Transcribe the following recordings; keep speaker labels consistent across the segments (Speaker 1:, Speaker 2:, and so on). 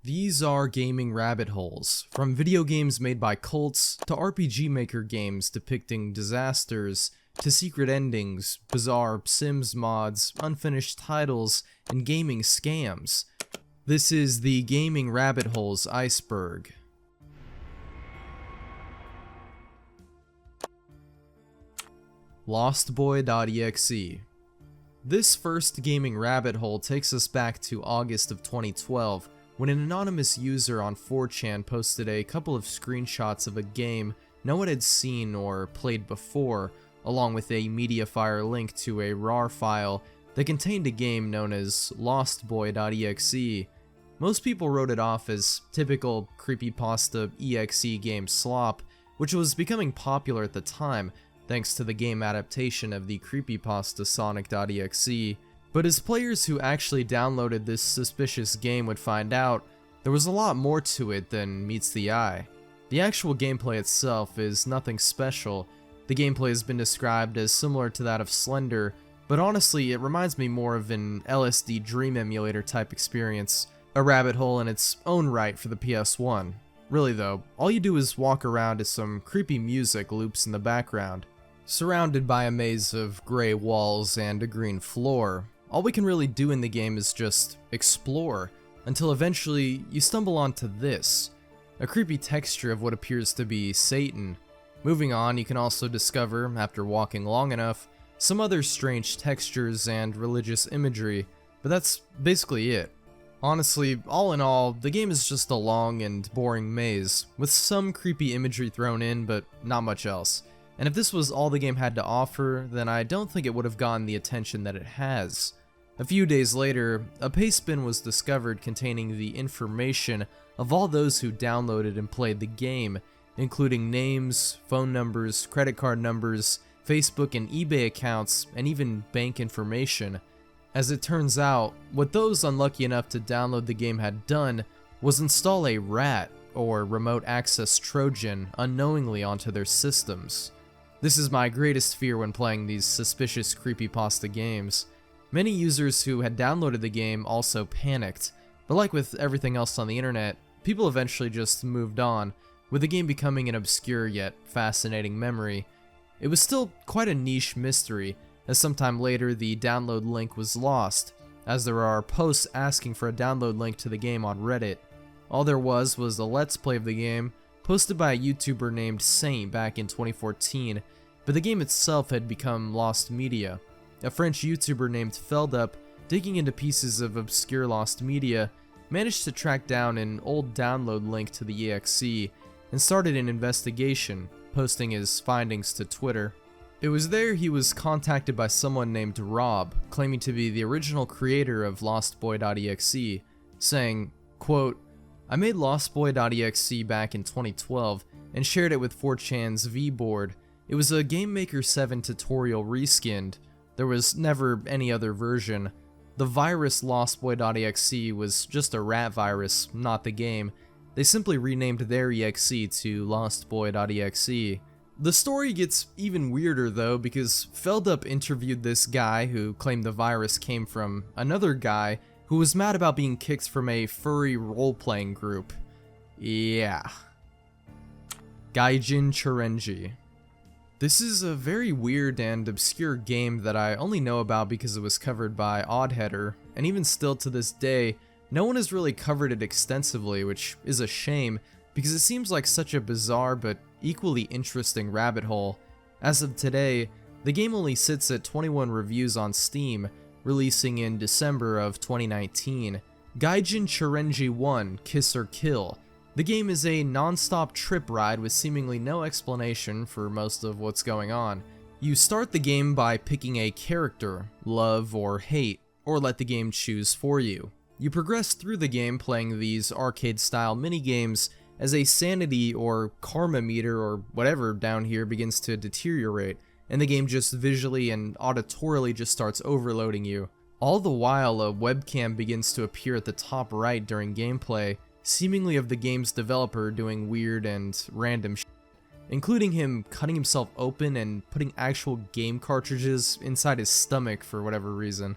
Speaker 1: These are gaming rabbit holes, from video games made by cults, to RPG Maker games depicting disasters, to secret endings, bizarre Sims mods, unfinished titles, and gaming scams. This is the Gaming Rabbit Holes iceberg. Lostboy.exe. This first gaming rabbit hole takes us back to August of 2012, when an anonymous user on 4chan posted a couple of screenshots of a game no one had seen or played before, along with a Mediafire link to a RAR file that contained a game known as Lostboy.exe. Most people wrote it off as typical creepypasta exe game slop, which was becoming popular at the time thanks to the game adaptation of the creepypasta Sonic.exe. But as players who actually downloaded this suspicious game would find out, there was a lot more to it than meets the eye. The actual gameplay itself is nothing special. The gameplay has been described as similar to that of Slender, but honestly it reminds me more of an LSD Dream Emulator type experience, a rabbit hole in its own right for the PS1. Really though, all you do is walk around as some creepy music loops in the background. Surrounded by a maze of gray walls and a green floor, all we can really do in the game is just explore, until eventually you stumble onto this, a creepy texture of what appears to be Satan. Moving on, you can also discover, after walking long enough, some other strange textures and religious imagery, but that's basically it. Honestly, all in all, the game is just a long and boring maze, with some creepy imagery thrown in, but not much else. And if this was all the game had to offer, then I don't think it would have gotten the attention that it has. A few days later, a pastebin was discovered containing the information of all those who downloaded and played the game, including names, phone numbers, credit card numbers, Facebook and eBay accounts, and even bank information. As it turns out, what those unlucky enough to download the game had done was install a rat, or remote access Trojan, unknowingly onto their systems. This is my greatest fear when playing these suspicious creepypasta games. Many users who had downloaded the game also panicked, but like with everything else on the internet, people eventually just moved on, with the game becoming an obscure yet fascinating memory. It was still quite a niche mystery, as sometime later the download link was lost, as there are posts asking for a download link to the game on Reddit. All there was a Let's Play of the game, posted by a YouTuber named Saint back in 2014, but the game itself had become lost media. A French YouTuber named Feldup, digging into pieces of obscure lost media, managed to track down an old download link to the exe, and started an investigation, posting his findings to Twitter. It was there he was contacted by someone named Rob, claiming to be the original creator of Lostboy.exe, saying, quote, "I made Lostboy.exe back in 2012 and shared it with 4chan's V-board. It was a Game Maker 7 tutorial reskinned. There was never any other version. The virus Lostboy.exe was just a rat virus, not the game. They simply renamed their exe to Lostboy.exe." The story gets even weirder though, because Feldup interviewed this guy who claimed the virus came from another guy who was mad about being kicked from a furry role-playing group. Yeah. Gaijin Chirenji. This is a very weird and obscure game that I only know about because it was covered by Oddheader, and even still to this day, no one has really covered it extensively, which is a shame, because it seems like such a bizarre but equally interesting rabbit hole. As of today, the game only sits at 21 reviews on Steam, releasing in December of 2019. Gaijin Chirenji 1: Kiss or Kill. The game is a non-stop trip ride with seemingly no explanation for most of what's going on. You start the game by picking a character, love or hate, or let the game choose for you. You progress through the game playing these arcade-style minigames as a sanity or karma meter or whatever down here begins to deteriorate, and the game just visually and auditorily just starts overloading you. All the while, a webcam begins to appear at the top right during gameplay, seemingly of the game's developer doing weird and random shit, including him cutting himself open and putting actual game cartridges inside his stomach for whatever reason.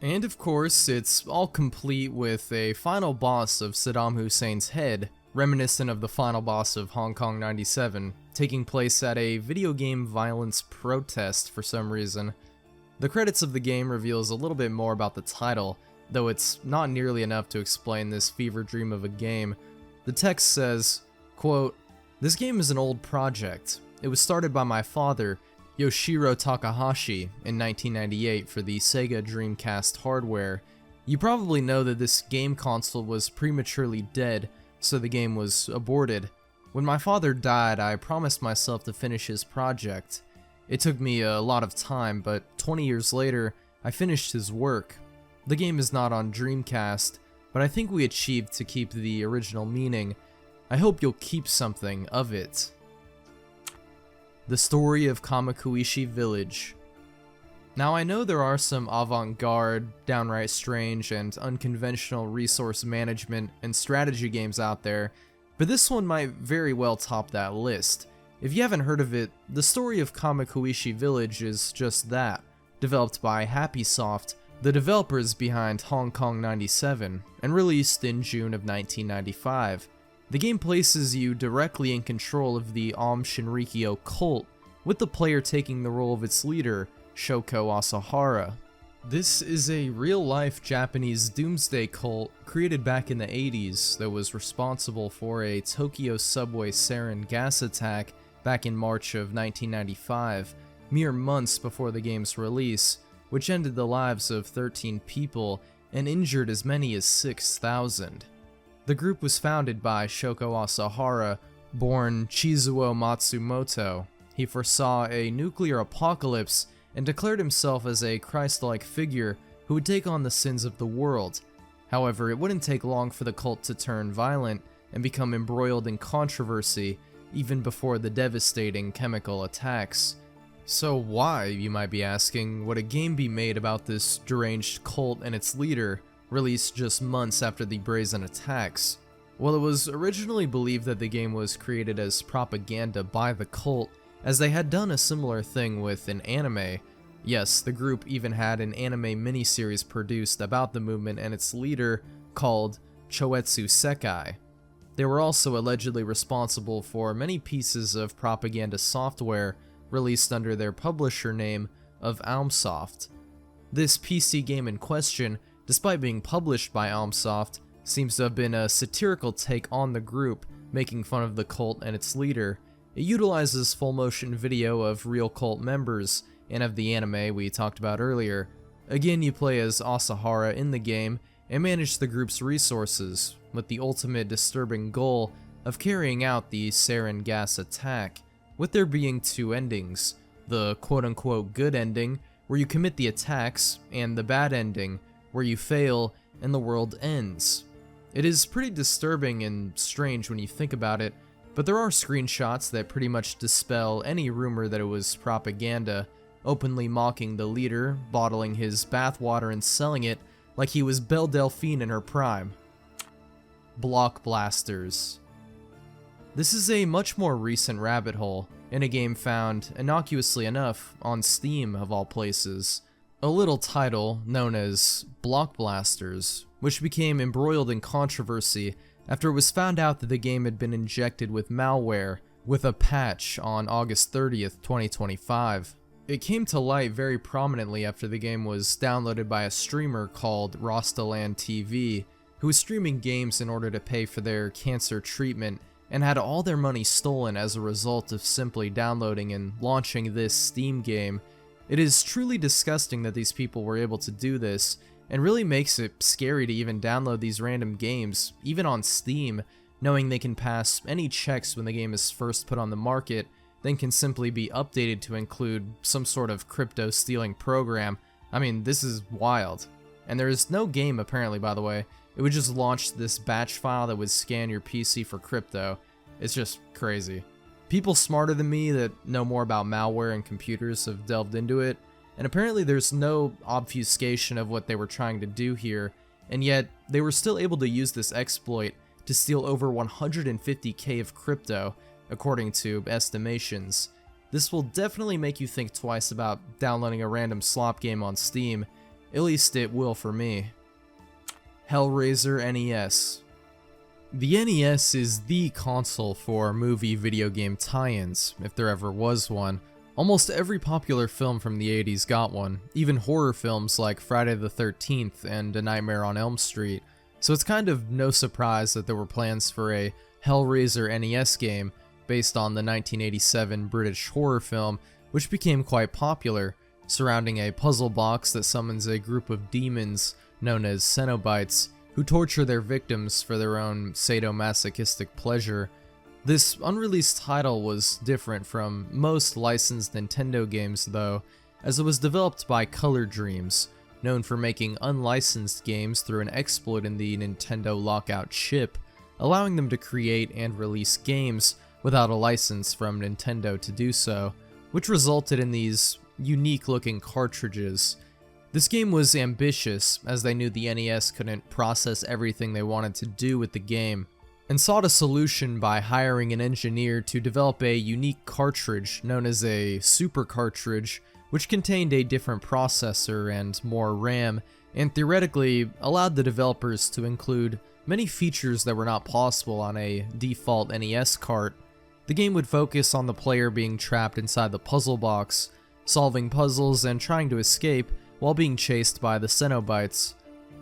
Speaker 1: And of course, it's all complete with a final boss of Saddam Hussein's head, reminiscent of the final boss of Hong Kong 97, taking place at a video game violence protest for some reason. The credits of the game reveals a little bit more about the title, though it's not nearly enough to explain this fever dream of a game. The text says, quote, "This game is an old project. It was started by my father, Yoshiro Takahashi, in 1998 for the Sega Dreamcast hardware. You probably know that this game console was prematurely dead, so the game was aborted. When my father died, I promised myself to finish his project. It took me a lot of time, but 20 years later, I finished his work. The game is not on Dreamcast, but I think we achieved to keep the original meaning. I hope you'll keep something of it." The story of Kamakuishi Village. Now I know there are some avant-garde, downright strange, and unconventional resource management and strategy games out there, but this one might very well top that list. If you haven't heard of it, the story of Kamakuishi Village is just that, developed by Happysoft, the developers behind Hong Kong 97, and released in June of 1995. The game places you directly in control of the Aum Shinrikyo cult, with the player taking the role of its leader, Shoko Asahara. This is a real-life Japanese doomsday cult created back in the 80s that was responsible for a Tokyo subway sarin gas attack back in March of 1995, mere months before the game's release, which ended the lives of 13 people and injured as many as 6,000. The group was founded by Shoko Asahara, born Chizuo Matsumoto. He foresaw a nuclear apocalypse and declared himself as a Christ-like figure who would take on the sins of the world. However, it wouldn't take long for the cult to turn violent and become embroiled in controversy, even before the devastating chemical attacks. So why, you might be asking, would a game be made about this deranged cult and its leader, released just months after the brazen attacks? Well, it was originally believed that the game was created as propaganda by the cult, as they had done a similar thing with an anime. Yes, the group even had an anime miniseries produced about the movement and its leader called Choetsu Sekai. They were also allegedly responsible for many pieces of propaganda software released under their publisher name of Aumsoft. This PC game in question, despite being published by Aumsoft, seems to have been a satirical take on the group, making fun of the cult and its leader. It utilizes full motion video of real cult members and of the anime we talked about earlier. Again, you play as Asahara in the game and manage the group's resources, with the ultimate disturbing goal of carrying out the sarin gas attack, with there being two endings: the quote-unquote good ending, where you commit the attacks, and the bad ending, where you fail and the world ends. It is pretty disturbing and strange when you think about it, but there are screenshots that pretty much dispel any rumor that it was propaganda, openly mocking the leader, bottling his bathwater and selling it like he was Belle Delphine in her prime. Block Blasters. This is a much more recent rabbit hole, in a game found, innocuously enough, on Steam of all places. A little title known as Block Blasters, which became embroiled in controversy after it was found out that the game had been injected with malware with a patch on August 30th, 2025. It came to light very prominently after the game was downloaded by a streamer called Rostaland TV, who was streaming games in order to pay for their cancer treatment and had all their money stolen as a result of simply downloading and launching this Steam game. It is truly disgusting that these people were able to do this, and really makes it scary to even download these random games, even on Steam, knowing they can pass any checks when the game is first put on the market, then can simply be updated to include some sort of crypto stealing program. I mean, this is wild. And there is no game, apparently, by the way. It would just launch this batch file that would scan your PC for crypto. It's just crazy. People smarter than me that know more about malware and computers have delved into it, and apparently there's no obfuscation of what they were trying to do here, and yet they were still able to use this exploit to steal over 150k of crypto, according to estimations. This will definitely make you think twice about downloading a random slop game on Steam, At least it will for me. Hellraiser NES. The NES is the console for movie video game tie-ins, if there ever was one. Almost every popular film from the 80s got one, even horror films like Friday the 13th and A Nightmare on Elm Street, so it's kind of no surprise that there were plans for a Hellraiser NES game based on the 1987 British horror film, which became quite popular, surrounding a puzzle box that summons a group of demons known as Cenobites, who torture their victims for their own sadomasochistic pleasure. This unreleased title was different from most licensed Nintendo games though, as it was developed by Color Dreams, known for making unlicensed games through an exploit in the Nintendo Lockout chip, allowing them to create and release games without a license from Nintendo to do so, which resulted in these unique looking cartridges. This game was ambitious, as they knew the NES couldn't process everything they wanted to do with the game, and sought a solution by hiring an engineer to develop a unique cartridge known as a super cartridge, which contained a different processor and more RAM, and theoretically allowed the developers to include many features that were not possible on a default NES cart. The game would focus on the player being trapped inside the puzzle box, solving puzzles and trying to escape while being chased by the Cenobites.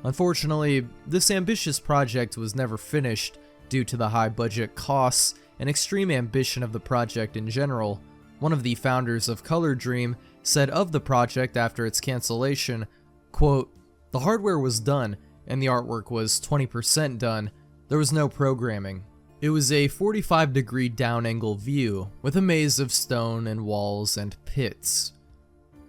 Speaker 1: Unfortunately, this ambitious project was never finished due to the high budget costs and extreme ambition of the project in general. One of the founders of Color Dream said of the project after its cancellation, quote, "The hardware was done, and the artwork was 20% done. There was no programming. It was a 45-degree down-angle view, with a maze of stone and walls and pits.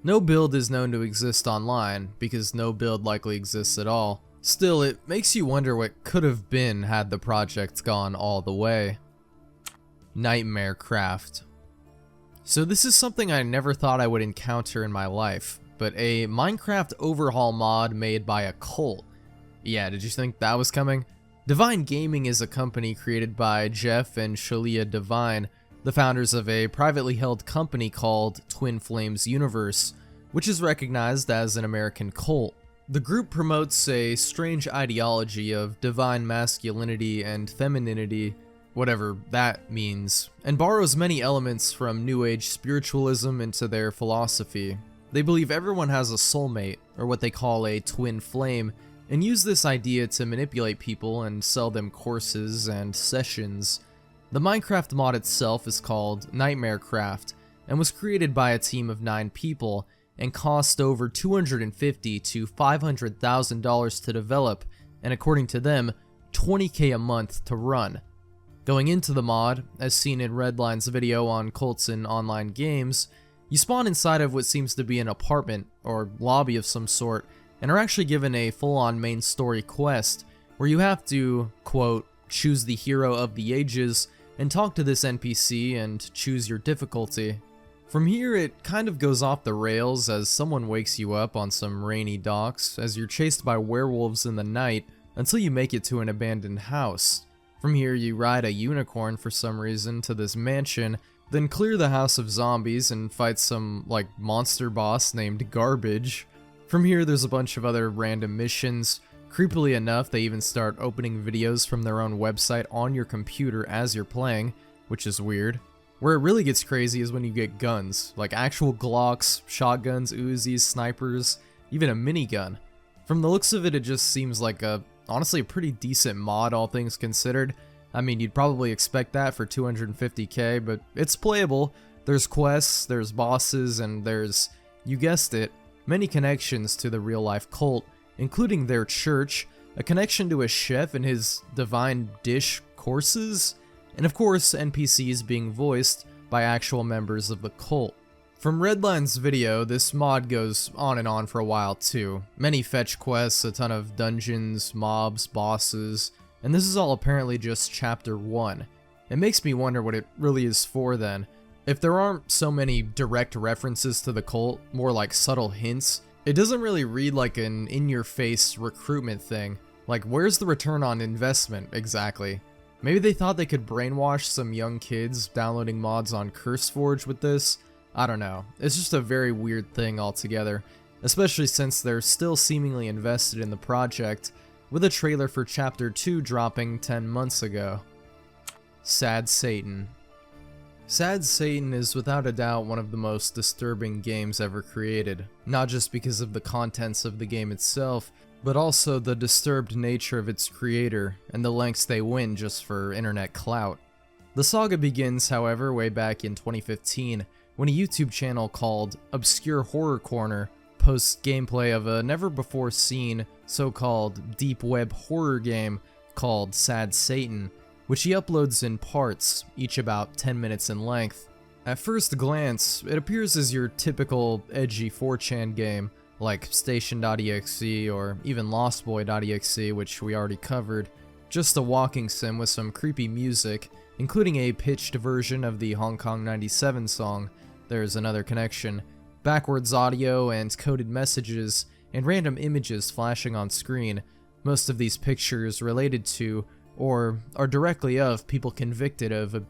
Speaker 1: No build is known to exist online, because no build likely exists at all. Still, it makes you wonder what could have been had the project gone all the way." Nightmare Craft. So this is something I never thought I would encounter in my life, but a Minecraft overhaul mod made by a cult. Yeah, did you think that was coming? Divine Gaming is a company created by Jeff and Shalia Divine, the founders of a privately held company called Twin Flames Universe, which is recognized as an American cult. The group promotes a strange ideology of divine masculinity and femininity, whatever that means, and borrows many elements from New Age spiritualism into their philosophy. They believe everyone has a soulmate, or what they call a twin flame, and use this idea to manipulate people and sell them courses and sessions. The Minecraft mod itself is called Nightmare Craft, and was created by a team of 9 people, and cost over $250,000 to $500,000 to develop, and according to them, $20K a month to run. Going into the mod, as seen in Redline's video on cults in online games, you spawn inside of what seems to be an apartment, or lobby of some sort, and are actually given a full-on main story quest, where you have to, quote, choose the hero of the ages, and talk to this NPC and choose your difficulty. From here, it kind of goes off the rails as someone wakes you up on some rainy docks as you're chased by werewolves in the night until you make it to an abandoned house. From here, you ride a unicorn for some reason to this mansion, then clear the house of zombies and fight some, monster boss named Garbage. From here, there's a bunch of other random missions. Creepily enough, they even start opening videos from their own website on your computer as you're playing, which is weird. Where it really gets crazy is when you get guns, like actual Glocks, shotguns, Uzis, snipers, even a minigun. From the looks of it, it just seems like honestly a pretty decent mod, all things considered. I mean, you'd probably expect that for $250K, but it's playable. There's quests, there's bosses, and there's, you guessed it, many connections to the real-life cult, including their church, a connection to a chef and his divine dish courses, and of course NPCs being voiced by actual members of the cult. From Redline's video, this mod goes on and on for a while too. Many fetch quests, a ton of dungeons, mobs, bosses, and this is all apparently just chapter 1. It makes me wonder what it really is for then. If there aren't so many direct references to the cult, more like subtle hints, it doesn't really read like an in-your-face recruitment thing. Like, where's the return on investment exactly? Maybe they thought they could brainwash some young kids downloading mods on CurseForge with this? I don't know. It's just a very weird thing altogether. especially since they're still seemingly invested in the project, with a trailer for Chapter 2 dropping 10 months ago. Sad Satan. Sad Satan is without a doubt one of the most disturbing games ever created, not just because of the contents of the game itself, but also the disturbed nature of its creator and the lengths they went just for internet clout. The saga begins, however, way back in 2015, when a YouTube channel called Obscure Horror Corner posts gameplay of a never-before-seen so-called deep web horror game called Sad Satan, which he uploads in parts, each about 10 minutes in length. At first glance, it appears as your typical edgy 4chan game, like Station.exe or even Lostboy.exe, which we already covered, just a walking sim with some creepy music, including a pitched version of the Hong Kong 97 song, There's Another Connection, backwards audio and coded messages, and random images flashing on screen, most of these pictures related to, or are directly of, people convicted of.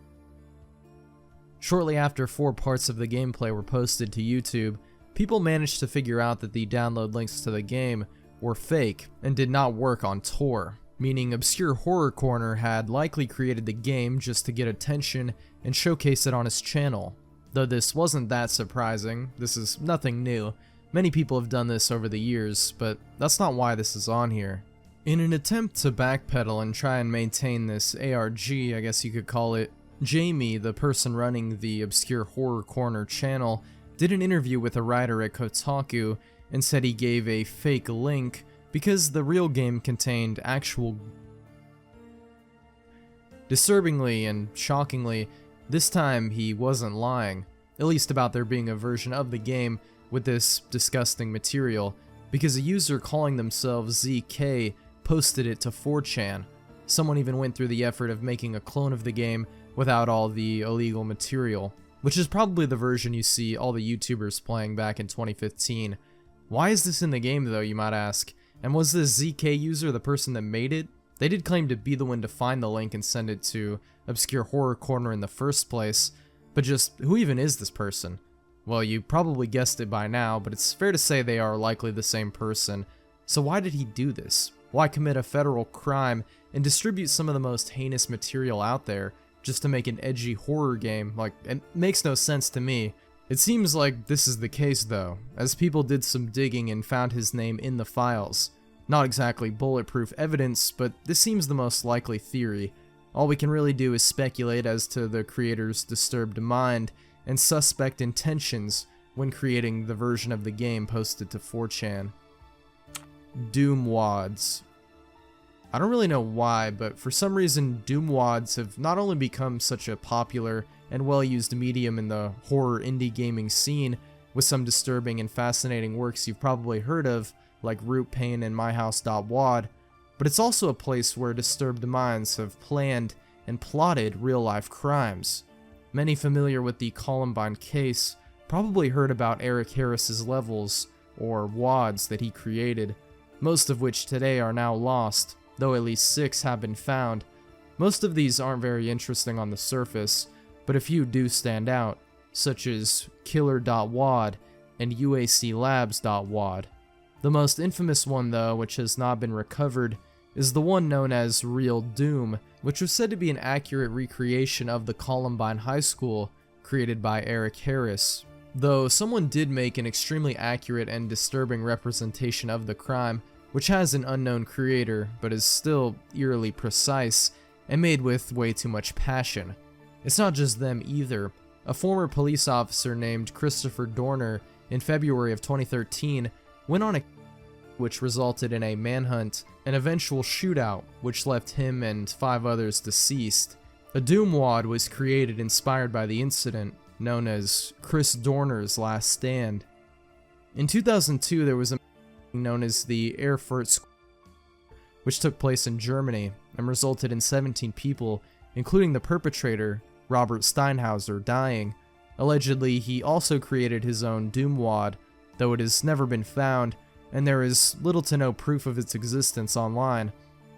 Speaker 1: Shortly after 4 parts of the gameplay were posted to YouTube, people managed to figure out that the download links to the game were fake and did not work on Tor, meaning Obscure Horror Corner had likely created the game just to get attention and showcase it on his channel. Though this wasn't that surprising, this is nothing new. Many people have done this over the years, but that's not why this is on here. In an attempt to backpedal and try and maintain this ARG, I guess you could call it, Jamie, the person running the Obscure Horror Corner channel, did an interview with a writer at Kotaku and said he gave a fake link because the real game contained actual. Disturbingly and shockingly, this time he wasn't lying, at least about there being a version of the game with this disgusting material, because a user calling themselves ZK posted it to 4chan. Someone even went through the effort of making a clone of the game without all the illegal material, which is probably the version you see all the YouTubers playing back in 2015. Why is this in the game though, you might ask? And was this ZK user the person that made it? They did claim to be the one to find the link and send it to Obscure Horror Corner in the first place, but just who even is this person? Well, you probably guessed it by now, but it's fair to say they are likely the same person. So why did he do this? Why commit a federal crime and distribute some of the most heinous material out there just to make an edgy horror game? Like, it makes no sense to me. It seems like this is the case though, as people did some digging and found his name in the files. Not exactly bulletproof evidence, but this seems the most likely theory. All we can really do is speculate as to the creator's disturbed mind and suspect intentions when creating the version of the game posted to 4chan. Doom wads. I don't really know why, but for some reason Doom wads have not only become such a popular and well-used medium in the horror indie gaming scene, with some disturbing and fascinating works you've probably heard of, like Root Pain and MyHouse.wad, but it's also a place where disturbed minds have planned and plotted real-life crimes. Many familiar with the Columbine case probably heard about Eric Harris's levels, or wads, that he created, most of which today are now lost, though at least 6 have been found. Most of these aren't very interesting on the surface, but a few do stand out, such as Killer.wad and UACLabs.wad. The most infamous one though, which has not been recovered, is the one known as Real Doom, which was said to be an accurate recreation of the Columbine High School created by Eric Harris. Though someone did make an extremely accurate and disturbing representation of the crime, which has an unknown creator, but is still eerily precise and made with way too much passion. It's not just them either. A former police officer named Christopher Dorner in February of 2013 went on a which resulted in a manhunt and eventual shootout, which left him and 5 others deceased. A Doom wad was created inspired by the incident, known as Chris Dorner's Last Stand. In 2002, there was a known as the Erfurt, which took place in Germany and resulted in 17 people, including the perpetrator, Robert Steinhauser, dying. Allegedly, he also created his own Doom wad, though it has never been found, and there is little to no proof of its existence online.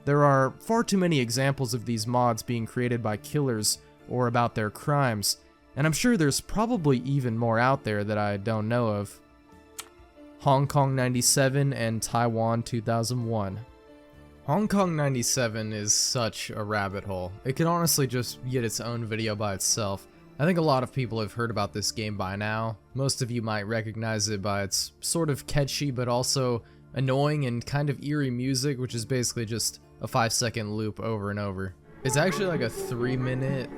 Speaker 1: There are far too many examples of these mods being created by killers or about their crimes, and I'm sure there's probably even more out there that I don't know of. Hong Kong 97 and Taiwan 2001. Hong Kong 97 is such a rabbit hole. It could honestly just get its own video by itself. I think a lot of people have heard about this game by now. Most of you might recognize it by its sort of catchy but also annoying and kind of eerie music, which is basically just a 5-second loop over and over. It's actually like a 3-minute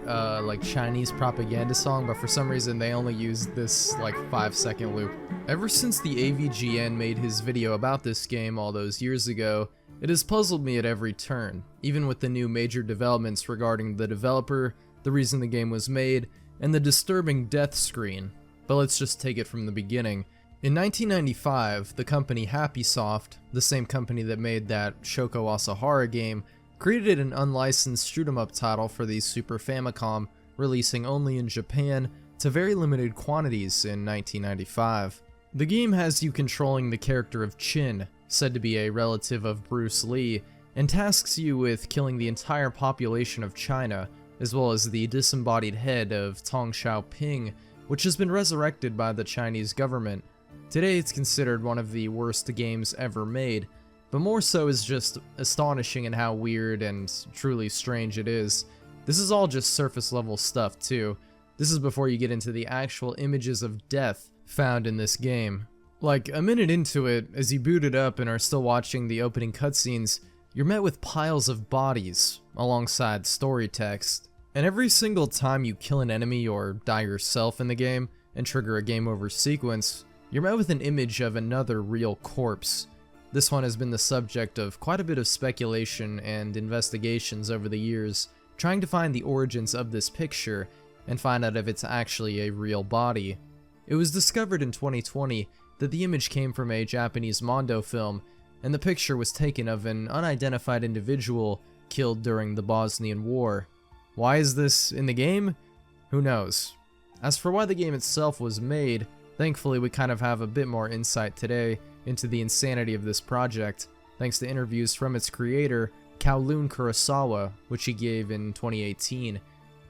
Speaker 1: like Chinese propaganda song, but for some reason they only use this like 5-second loop. Ever since the AVGN made his video about this game all those years ago, it has puzzled me at every turn, even with the new major developments regarding the developer, the reason the game was made, and the disturbing death screen. But let's just take it from the beginning. In 1995, the company Happysoft, the same company that made that Shoko Asahara game, created an unlicensed shoot-'em-up title for the Super Famicom, releasing only in Japan to very limited quantities in 1995. The game has you controlling the character of Chin, said to be a relative of Bruce Lee, and tasks you with killing the entire population of China, as well as the disembodied head of Tong Xiaoping, which has been resurrected by the Chinese government. Today it's considered one of the worst games ever made, but more so is just astonishing in how weird and truly strange it is. This is all just surface level stuff too. This is before you get into the actual images of death found in this game. Like a minute into it, as you boot it up and are still watching the opening cutscenes, you're met with piles of bodies alongside story text. And every single time you kill an enemy or die yourself in the game and trigger a game over sequence, you're met with an image of another real corpse. This one has been the subject of quite a bit of speculation and investigations over the years, trying to find the origins of this picture and find out if it's actually a real body. It was discovered in 2020 that the image came from a Japanese Mondo film, and the picture was taken of an unidentified individual killed during the Bosnian War. Why is this in the game? Who knows? As for why the game itself was made, thankfully we kind of have a bit more insight today into the insanity of this project, thanks to interviews from its creator, Kowloon Kurosawa, which he gave in 2018.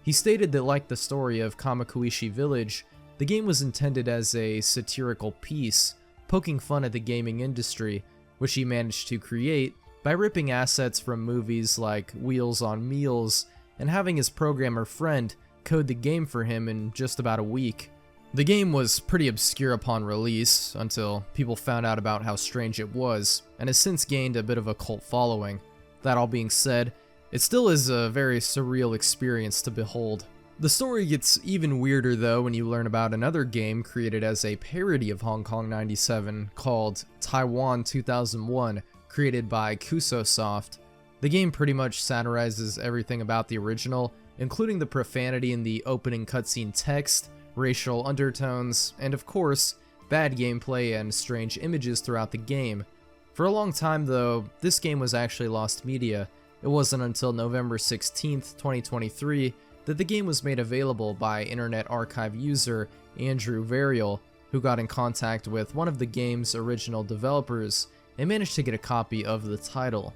Speaker 1: He stated that, like the story of Kamakuishi Village, the game was intended as a satirical piece, poking fun at the gaming industry, which he managed to create by ripping assets from movies like Wheels on Meals and having his programmer friend code the game for him in just about a week. The game was pretty obscure upon release, until people found out about how strange it was, and has since gained a bit of a cult following. That all being said, it still is a very surreal experience to behold. The story gets even weirder though when you learn about another game created as a parody of Hong Kong 97 called Taiwan 2001, created by Kusosoft. The game pretty much satirizes everything about the original, including the profanity in the opening cutscene text, racial undertones, and of course, bad gameplay and strange images throughout the game. For a long time though, this game was actually lost media. It wasn't until November 16th, 2023 that the game was made available by Internet Archive user Andrew Varial, who got in contact with one of the game's original developers and managed to get a copy of the title.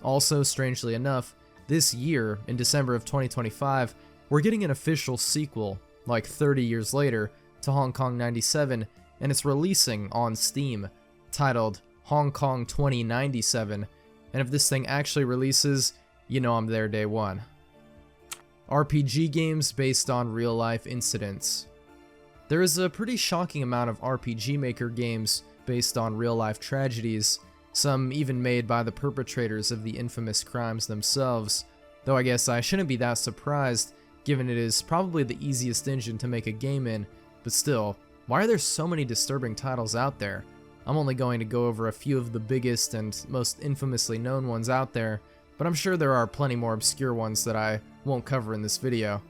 Speaker 1: Also, strangely enough, this year, in December of 2025, we're getting an official sequel, like 30 years later, to Hong Kong 97, and it's releasing on Steam, titled Hong Kong 2097, and if this thing actually releases, you know I'm there day one. RPG games based on real-life incidents. There is a pretty shocking amount of RPG Maker games based on real-life tragedies, some even made by the perpetrators of the infamous crimes themselves, though I guess I shouldn't be that surprised, given it is probably the easiest engine to make a game in, but still, why are there so many disturbing titles out there? I'm only going to go over a few of the biggest and most infamously known ones out there, but I'm sure there are plenty more obscure ones that I won't cover in this video.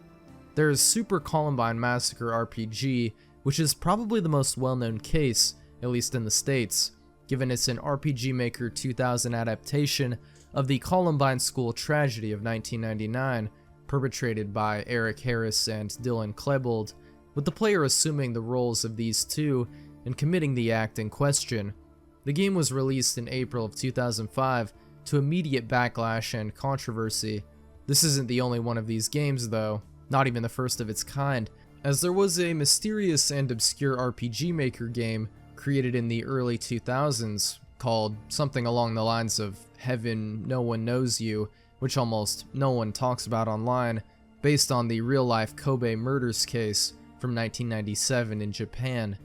Speaker 1: There's Super Columbine Massacre RPG, which is probably the most well-known case, at least in the States, given it's an RPG Maker 2000 adaptation of the Columbine School tragedy of 1999, perpetrated by Eric Harris and Dylan Klebold, with the player assuming the roles of these two and committing the act in question. The game was released in April of 2005 to immediate backlash and controversy. This isn't the only one of these games though, not even the first of its kind, as there was a mysterious and obscure RPG Maker game created in the early 2000s called something along the lines of Heaven No One Knows You, which almost no one talks about online, based on the real-life Kobe murders case from 1997 in Japan.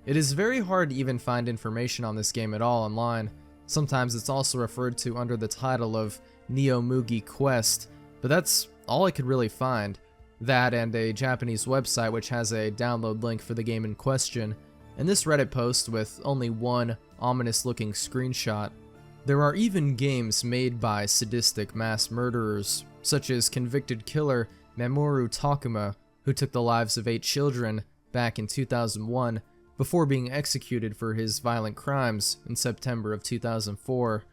Speaker 1: It is very hard to even find information on this game at all online. Sometimes it's also referred to under the title of Neo Mugi Quest, but that's all I could really find. That and a Japanese website which has a download link for the game in question, and this Reddit post with only one ominous-looking screenshot. There are even games made by sadistic mass murderers, such as convicted killer Mamoru Takuma, who took the lives of 8 children back in 2001 before being executed for his violent crimes in September of 2004.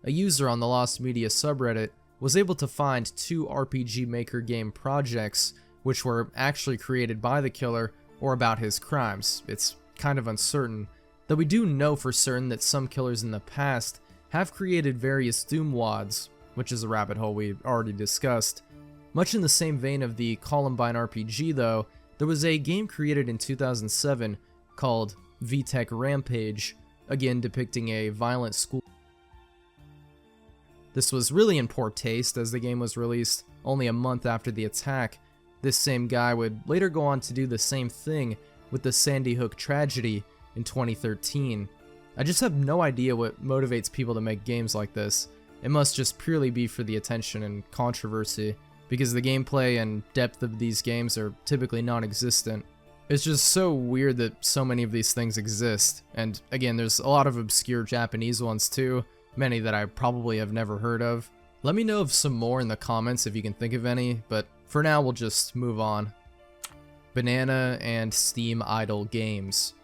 Speaker 1: A user on the Lost Media subreddit was able to find 2 RPG Maker game projects which were actually created by the killer or about his crimes. It's kind of uncertain, though we do know for certain that some killers in the past have created various Doom WADs, which is a rabbit hole we already discussed. Much in the same vein of the Columbine RPG though, there was a game created in 2007 called VTech Rampage, again depicting a violent school. This was really in poor taste as the game was released only a month after the attack. This same guy would later go on to do the same thing with the Sandy Hook tragedy in 2013. I just have no idea what motivates people to make games like this. It must just purely be for the attention and controversy, because the gameplay and depth of these games are typically non-existent. It's just so weird that so many of these things exist, and again, there's a lot of obscure Japanese ones too, many that I probably have never heard of. Let me know of some more in the comments if you can think of any, but for now we'll just move on. Banana and Steam idle games.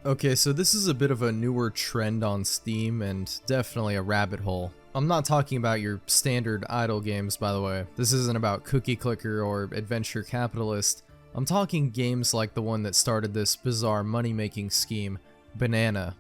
Speaker 1: Okay, so this is a bit of a newer trend on Steam and definitely a rabbit hole. I'm not talking about your standard idle games, by the way. This isn't about Cookie Clicker or Adventure Capitalist. I'm talking games like the one that started this bizarre money-making scheme, Banana.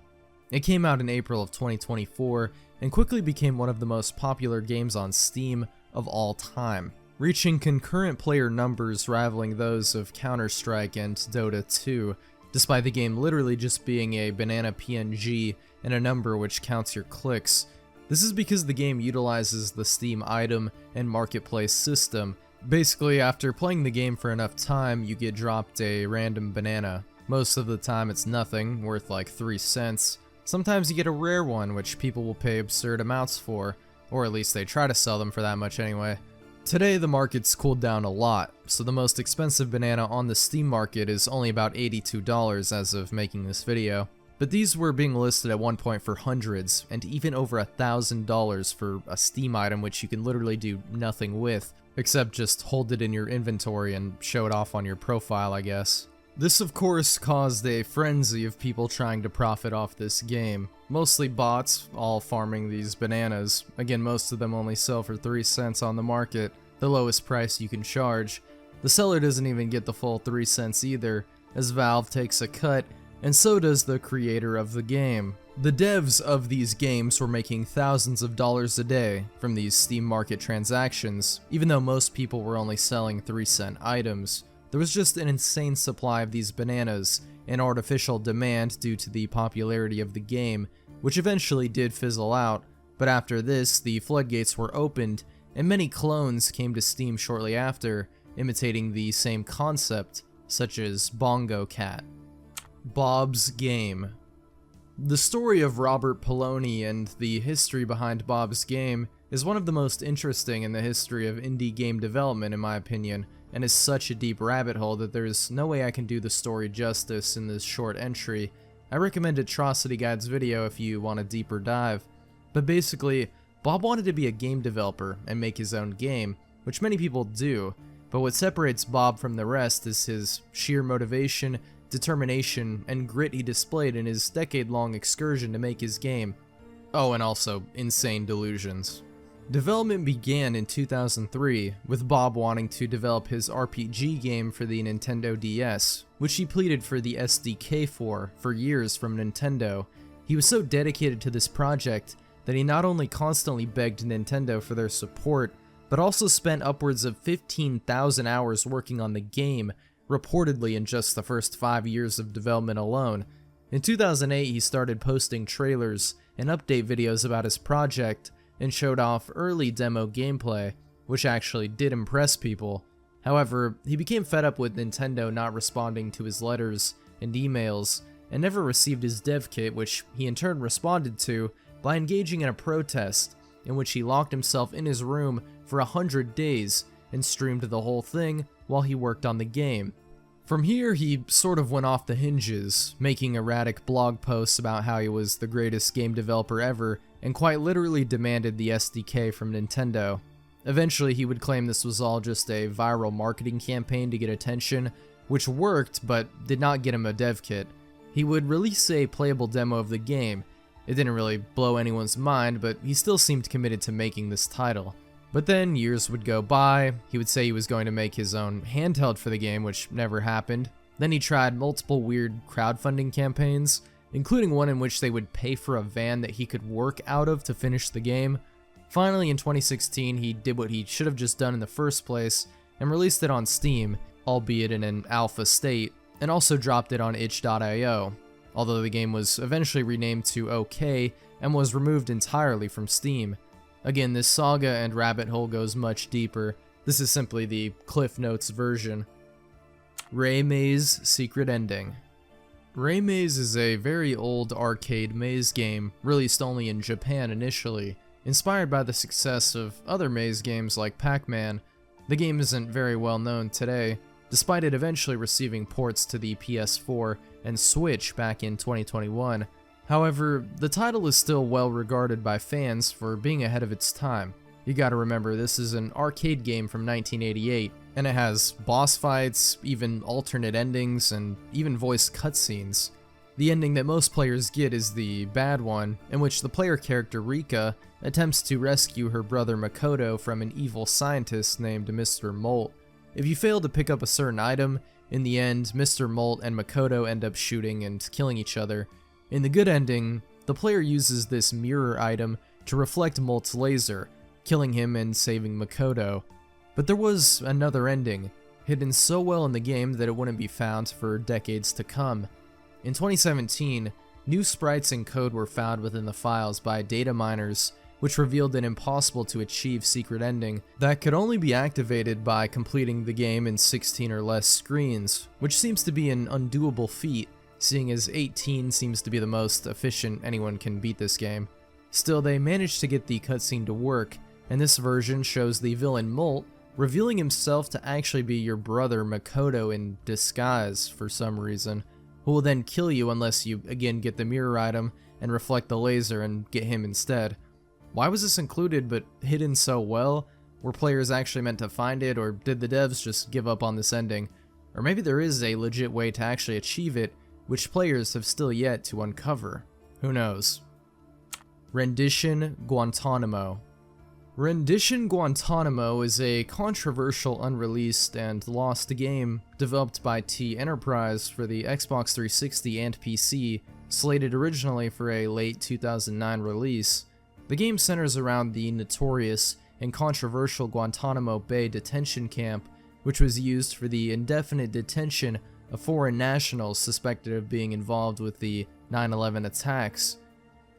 Speaker 1: It came out in April of 2024 and quickly became one of the most popular games on Steam of all time, reaching concurrent player numbers rivaling those of Counter-Strike and Dota 2, despite the game literally just being a banana PNG and a number which counts your clicks. This is because the game utilizes the Steam item and marketplace system. Basically, after playing the game for enough time, you get dropped a random banana. Most of the time it's nothing, worth like 3 cents. Sometimes you get a rare one, which people will pay absurd amounts for, or at least they try to sell them for that much anyway. Today the market's cooled down a lot, so the most expensive banana on the Steam market is only about $82 as of making this video. But these were being listed at one point for hundreds, and even over $1,000 for a Steam item which you can literally do nothing with, except just hold it in your inventory and show it off on your profile, I guess. This of course caused a frenzy of people trying to profit off this game. Mostly bots, all farming these bananas. Again, most of them only sell for 3 cents on the market, the lowest price you can charge. The seller doesn't even get the full 3 cents either, as Valve takes a cut, and so does the creator of the game. The devs of these games were making thousands of dollars a day from these Steam market transactions, even though most people were only selling 3-cent items. There was just an insane supply of these bananas, and artificial demand due to the popularity of the game, which eventually did fizzle out, but after this, the floodgates were opened, and many clones came to Steam shortly after, imitating the same concept, such as Bongo Cat. Bob's Game. The story of Robert Poloni and the history behind Bob's Game is one of the most interesting in the history of indie game development in my opinion, and is such a deep rabbit hole that there's no way I can do the story justice in this short entry. I recommend Atrocity Guide's video if you want a deeper dive. But basically, Bob wanted to be a game developer and make his own game, which many people do, but what separates Bob from the rest is his sheer motivation, determination, and grit he displayed in his decade-long excursion to make his game. Oh, and also insane delusions. Development began in 2003, with Bob wanting to develop his RPG game for the Nintendo DS, which he pleaded for the SDK for years from Nintendo. He was so dedicated to this project that he not only constantly begged Nintendo for their support, but also spent upwards of 15,000 hours working on the game, reportedly in just the first 5 years of development alone. In 2008, he started posting trailers and update videos about his project and showed off early demo gameplay, which actually did impress people. However, he became fed up with Nintendo not responding to his letters and emails, and never received his dev kit, which he in turn responded to by engaging in a protest in which he locked himself in his room for 100 days and streamed the whole thing while he worked on the game. From here, he sort of went off the hinges, making erratic blog posts about how he was the greatest game developer ever, and quite literally demanded the SDK from Nintendo. Eventually, he would claim this was all just a viral marketing campaign to get attention, which worked, but did not get him a dev kit. He would release a playable demo of the game. It didn't really blow anyone's mind, but he still seemed committed to making this title. But then years would go by, he would say he was going to make his own handheld for the game, which never happened. Then he tried multiple weird crowdfunding campaigns, including one in which they would pay for a van that he could work out of to finish the game. Finally, in 2016, he did what he should have just done in the first place, and released it on Steam, albeit in an alpha state, and also dropped it on itch.io, although the game was eventually renamed to OK and was removed entirely from Steam. Again, this saga and rabbit hole goes much deeper. This is simply the Cliff Notes version. Ray Maze Secret Ending. Ray Maze is a very old arcade maze game, released only in Japan initially. Inspired by the success of other maze games like Pac-Man, the game isn't very well known today, despite it eventually receiving ports to the PS4 and Switch back in 2021. However, the title is still well regarded by fans for being ahead of its time. You gotta remember, this is an arcade game from 1988, and it has boss fights, even alternate endings, and even voiced cutscenes. The ending that most players get is the bad one, in which the player character Rika attempts to rescue her brother Makoto from an evil scientist named Mr. Molt. If you fail to pick up a certain item, in the end, Mr. Molt and Makoto end up shooting and killing each other. In the good ending, the player uses this mirror item to reflect Molt's laser, killing him and saving Makoto. But there was another ending, hidden so well in the game that it wouldn't be found for decades to come. In 2017, new sprites and code were found within the files by data miners, which revealed an impossible to achieve secret ending that could only be activated by completing the game in 16 or less screens, which seems to be an undoable feat, seeing as 18 seems to be the most efficient anyone can beat this game. Still, they managed to get the cutscene to work, and this version shows the villain Molt revealing himself to actually be your brother Makoto in disguise for some reason, who will then kill you unless you again get the mirror item and reflect the laser and get him instead. Why was this included but hidden so well? Were players actually meant to find it, or did the devs just give up on this ending? Or maybe there is a legit way to actually achieve it, which players have still yet to uncover. Who knows? Rendition Guantanamo. Rendition Guantanamo is a controversial unreleased and lost game developed by T Enterprise for the Xbox 360 and PC, slated originally for a late 2009 release. The game centers around the notorious and controversial Guantanamo Bay detention camp, which was used for the indefinite detention of foreign nationals suspected of being involved with the 9/11 attacks.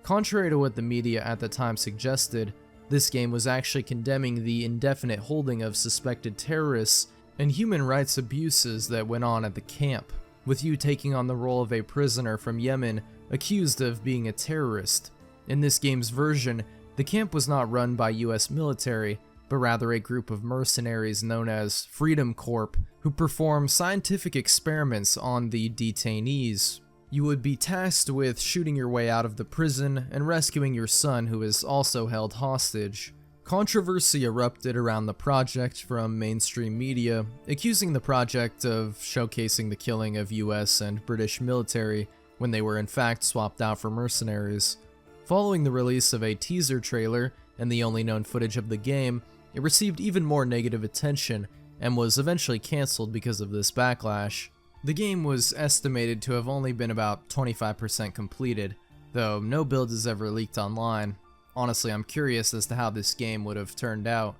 Speaker 1: Contrary to what the media at the time suggested, this game was actually condemning the indefinite holding of suspected terrorists and human rights abuses that went on at the camp, with you taking on the role of a prisoner from Yemen accused of being a terrorist. In this game's version, the camp was not run by US military, but rather a group of mercenaries known as Freedom Corp, who perform scientific experiments on the detainees. You would be tasked with shooting your way out of the prison and rescuing your son, who is also held hostage. Controversy erupted around the project from mainstream media, accusing the project of showcasing the killing of US and British military when they were in fact swapped out for mercenaries. Following the release of a teaser trailer and the only known footage of the game, it received even more negative attention and was eventually cancelled because of this backlash. The game was estimated to have only been about 25% completed, though no build is ever leaked online. Honestly, I'm curious as to how this game would have turned out.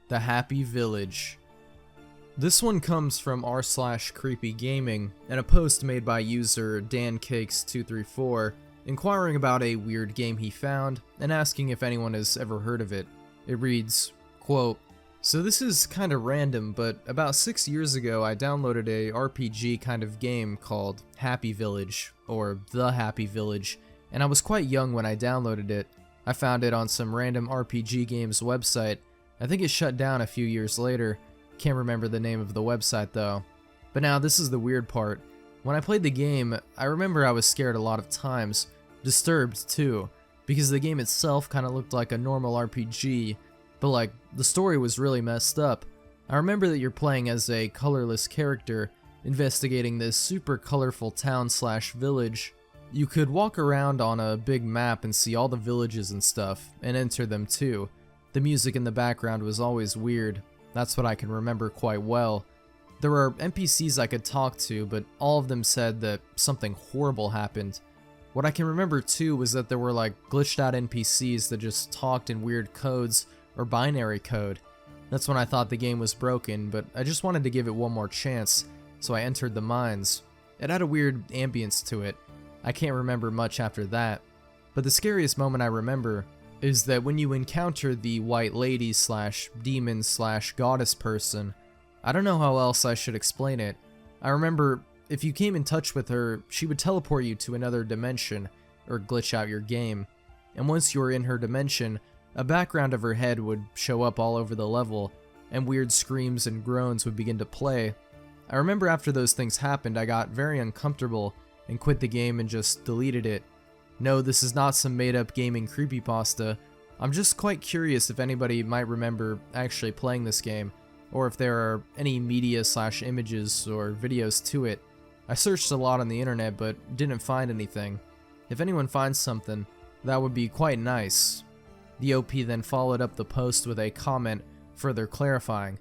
Speaker 1: The Happy Village. This one comes from r/creepygaming and a post made by user dancakes234 inquiring about a weird game he found and asking if anyone has ever heard of it. It reads, quote, "So this is kinda random, but about 6 years ago I downloaded a RPG kind of game called Happy Village, or The Happy Village, and I was quite young when I downloaded it. I found it on some random RPG games website. I think it shut down a few years later. Can't remember the name of the website though. But now this is the weird part. When I played the game, I remember I was scared a lot of times, disturbed too, because the game itself kinda looked like a normal RPG, but like, the story was really messed up. I remember that you're playing as a colorless character, investigating this super colorful town/village. You could walk around on a big map and see all the villages and stuff, and enter them too. The music in the background was always weird. That's what I can remember quite well. There were NPCs I could talk to, but all of them said that something horrible happened. What I can remember too was that there were like glitched out NPCs that just talked in weird codes or binary code. That's when I thought the game was broken, but I just wanted to give it one more chance, so I entered the mines. It had a weird ambience to it. I can't remember much after that, but the scariest moment I remember is that when you encounter the white lady/demon/goddess person, I don't know how else I should explain it. I remember if you came in touch with her, she would teleport you to another dimension, or glitch out your game, and once you were in her dimension, a background of her head would show up all over the level, and weird screams and groans would begin to play. I remember after those things happened, I got very uncomfortable and quit the game and just deleted it. No, this is not some made-up gaming creepypasta. I'm just quite curious if anybody might remember actually playing this game, or if there are any media/images or videos to it. I searched a lot on the internet but didn't find anything. If anyone finds something, that would be quite nice." The OP then followed up the post with a comment further clarifying,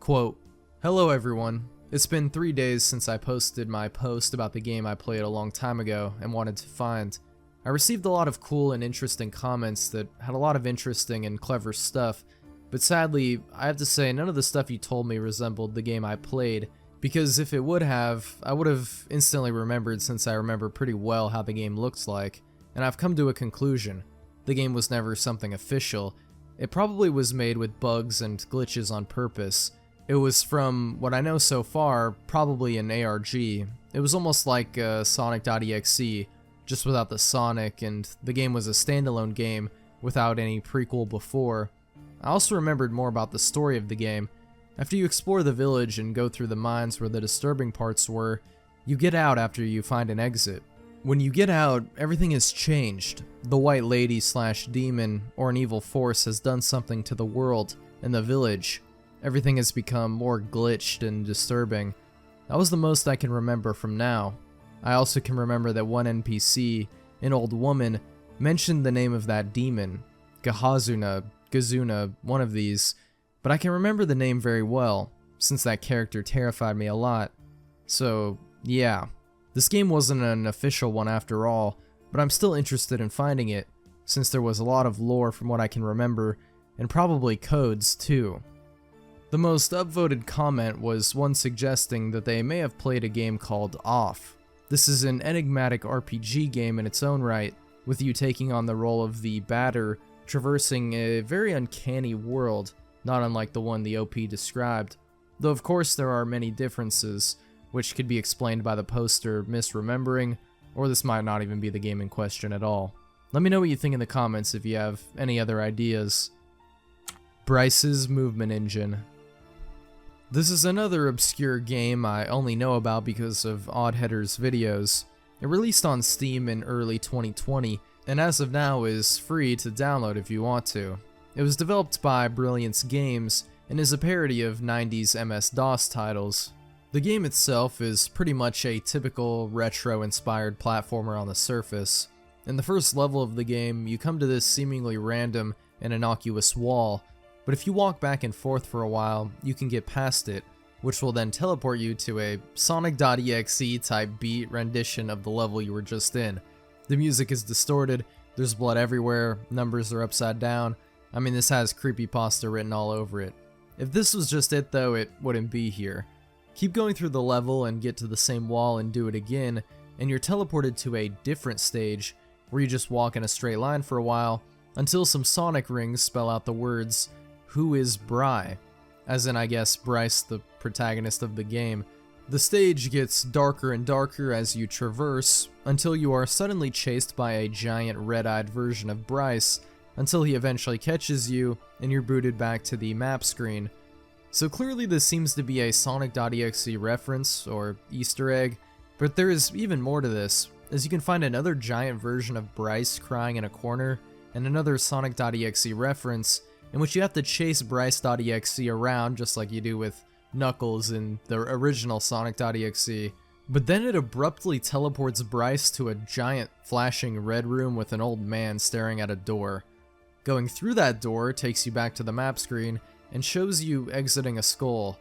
Speaker 1: quote, "Hello everyone. It's been 3 days since I posted my post about the game I played a long time ago and wanted to find. I received a lot of cool and interesting comments that had a lot of interesting and clever stuff, but sadly, I have to say none of the stuff you told me resembled the game I played, because if it would have, I would have instantly remembered since I remember pretty well how the game looked like, and I've come to a conclusion. The game was never something official. It probably was made with bugs and glitches on purpose. It was, from what I know so far, probably an ARG. It was almost like Sonic.exe, just without the Sonic, and the game was a standalone game without any prequel before. I also remembered more about the story of the game. After you explore the village and go through the mines where the disturbing parts were, you get out after you find an exit. When you get out, everything has changed. The white lady/demon or an evil force has done something to the world and the village. Everything has become more glitched and disturbing. That was the most I can remember from now. I also can remember that one NPC, an old woman, mentioned the name of that demon, Gazuna, one of these, but I can remember the name very well, since that character terrified me a lot. So, yeah. This game wasn't an official one after all, but I'm still interested in finding it, since there was a lot of lore from what I can remember, and probably codes too. The most upvoted comment was one suggesting that they may have played a game called Off. This is an enigmatic RPG game in its own right, with you taking on the role of the batter, traversing a very uncanny world, not unlike the one the OP described, though of course there are many differences, which could be explained by the poster misremembering, or this might not even be the game in question at all. Let me know what you think in the comments if you have any other ideas. Bryce's Movement Engine. This is another obscure game I only know about because of Oddheader's videos. It released on Steam in early 2020, and as of now is free to download if you want to. It was developed by Brilliance Games, and is a parody of 90s MS-DOS titles. The game itself is pretty much a typical retro-inspired platformer on the surface. In the first level of the game, you come to this seemingly random and innocuous wall, but if you walk back and forth for a while, you can get past it, which will then teleport you to a Sonic.exe type beat rendition of the level you were just in. The music is distorted, there's blood everywhere, numbers are upside down. I mean, this has creepypasta written all over it. If this was just it though, it wouldn't be here. Keep going through the level and get to the same wall and do it again, and you're teleported to a different stage where you just walk in a straight line for a while until some sonic rings spell out the words, "Who is Bry?" As in, I guess, Bryce, the protagonist of the game. The stage gets darker and darker as you traverse until you are suddenly chased by a giant red-eyed version of Bryce until he eventually catches you and you're booted back to the map screen. So clearly this seems to be a Sonic.exe reference or Easter egg, but there is even more to this, as you can find another giant version of Bryce crying in a corner and another Sonic.exe reference in which you have to chase Bryce.exe around just like you do with Knuckles in the original Sonic.exe, but then it abruptly teleports Bryce to a giant flashing red room with an old man staring at a door. Going through that door takes you back to the map screen and shows you exiting a skull.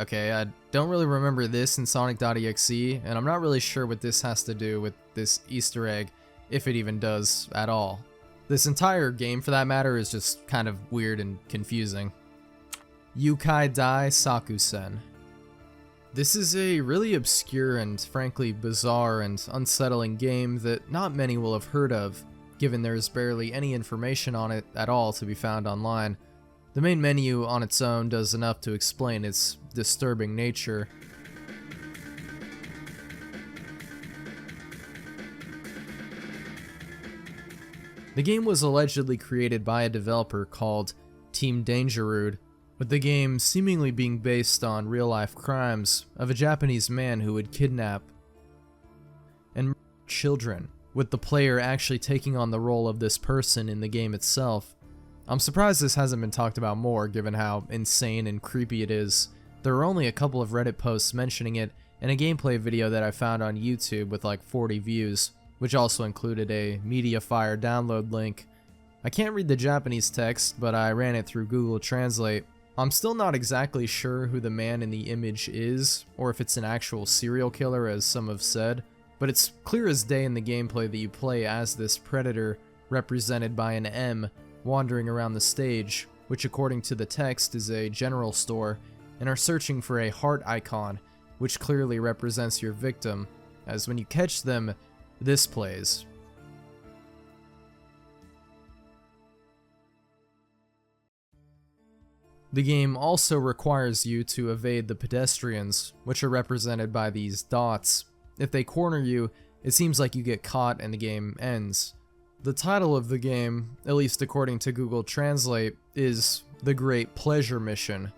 Speaker 1: Okay, I don't really remember this in Sonic.exe, and I'm not really sure what this has to do with this Easter egg, if it even does at all. This entire game, for that matter, is just kind of weird and confusing. Yukai Dai Sakusen. This is a really obscure and frankly bizarre and unsettling game that not many will have heard of, given there's barely any information on it at all to be found online. The main menu on its own does enough to explain its disturbing nature. The game was allegedly created by a developer called Team Dangerud, with the game seemingly being based on real-life crimes of a Japanese man who would kidnap and murder children, with the player actually taking on the role of this person in the game itself. I'm surprised this hasn't been talked about more, given how insane and creepy it is. There are only a couple of Reddit posts mentioning it, and a gameplay video that I found on YouTube with like 40 views, which also included a Mediafire download link. I can't read the Japanese text, but I ran it through Google Translate. I'm still not exactly sure who the man in the image is, or if it's an actual serial killer as some have said, but it's clear as day in the gameplay that you play as this predator, represented by an M, wandering around the stage, which according to the text is a general store, and are searching for a heart icon, which clearly represents your victim, as when you catch them, this plays. The game also requires you to evade the pedestrians, which are represented by these dots. If they corner you, it seems like you get caught and the game ends. The title of the game, at least according to Google Translate, is The Great Pleasure Mission.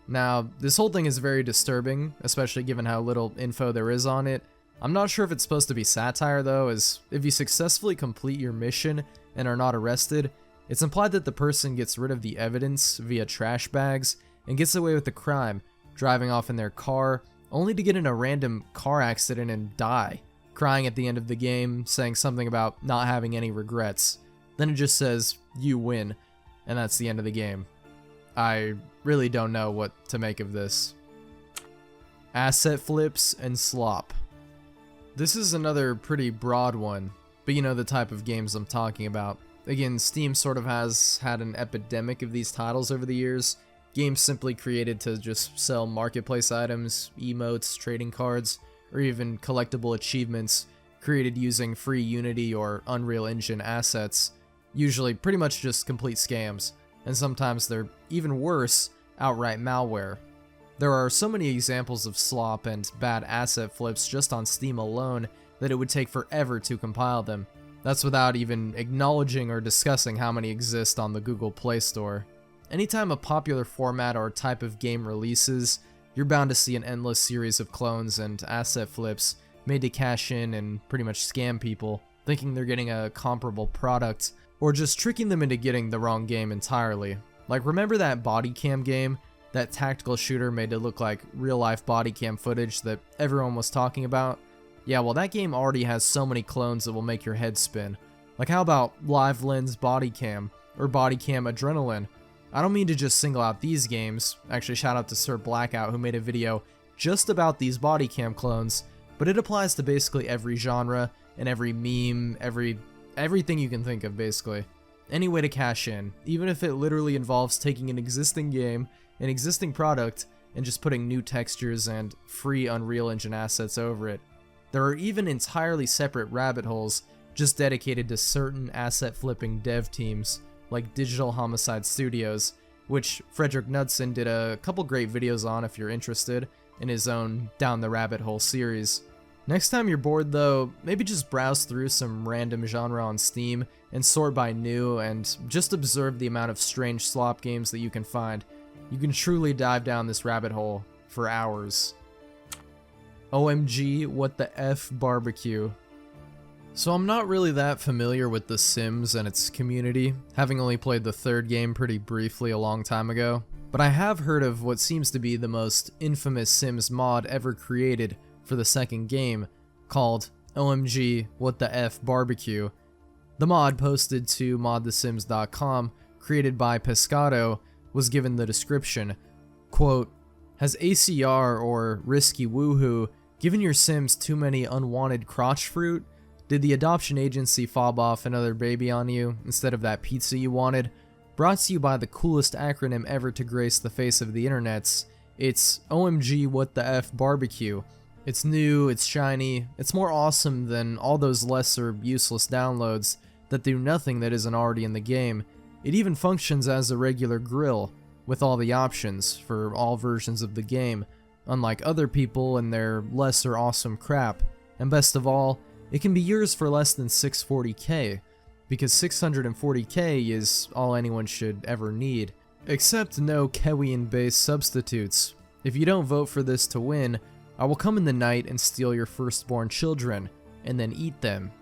Speaker 1: Now, this whole thing is very disturbing, especially given how little info there is on it. I'm not sure if it's supposed to be satire though, as if you successfully complete your mission and are not arrested, it's implied that the person gets rid of the evidence via trash bags and gets away with the crime, driving off in their car, only to get in a random car accident and die, crying at the end of the game, saying something about not having any regrets. Then it just says, "You win," and that's the end of the game. I really don't know what to make of this. Asset flips and slop. This is another pretty broad one, but you know the type of games I'm talking about. Again, Steam sort of has had an epidemic of these titles over the years. Games simply created to just sell marketplace items, emotes, trading cards, or even collectible achievements created using free Unity or Unreal Engine assets. Usually pretty much just complete scams, and sometimes they're even worse, outright malware. There are so many examples of slop and bad asset flips just on Steam alone that it would take forever to compile them. That's without even acknowledging or discussing how many exist on the Google Play Store. Anytime a popular format or type of game releases, you're bound to see an endless series of clones and asset flips made to cash in and pretty much scam people, thinking they're getting a comparable product, or just tricking them into getting the wrong game entirely. Like, remember that body cam game? That tactical shooter made to look like real-life body cam footage that everyone was talking about? Yeah, well, that game already has so many clones that will make your head spin. Like, how about Live Lens Body Cam, or Body Cam Adrenaline? I don't mean to just single out these games, actually shout out to Sir Blackout who made a video just about these body cam clones, but it applies to basically every genre, and every meme, everything you can think of basically. any way to cash in, even if it literally involves taking an existing game, an existing product, and just putting new textures and free Unreal Engine assets over it. There are even entirely separate rabbit holes just dedicated to certain asset flipping dev teams, like Digital Homicide Studios, which Frederick Knudsen did a couple great videos on if you're interested, in his own Down the Rabbit Hole series. Next time you're bored though, maybe just browse through some random genre on Steam and sort by new and just observe the amount of strange slop games that you can find. You can truly dive down this rabbit hole for hours. OMG, what the F barbecue. So I'm not really that familiar with The Sims and its community, having only played the third game pretty briefly a long time ago, but I have heard of what seems to be the most infamous Sims mod ever created for the second game, called OMG What the F Barbecue. The mod, posted to modthesims.com, created by Pescado, was given the description, quote, "Has ACR or Risky Woohoo given your Sims too many unwanted crotch fruit? Did the adoption agency fob off another baby on you instead of that pizza you wanted? Brought to you by the coolest acronym ever to grace the face of the internets. It's OMG What the F Barbecue. It's new, it's shiny, it's more awesome than all those lesser, useless downloads that do nothing that isn't already in the game. It even functions as a regular grill, with all the options for all versions of the game, unlike other people and their lesser awesome crap. And best of all, it can be yours for less than $640K, because $640K is all anyone should ever need. Except no Kewian-based substitutes. If you don't vote for this to win, I will come in the night and steal your firstborn children, and then eat them."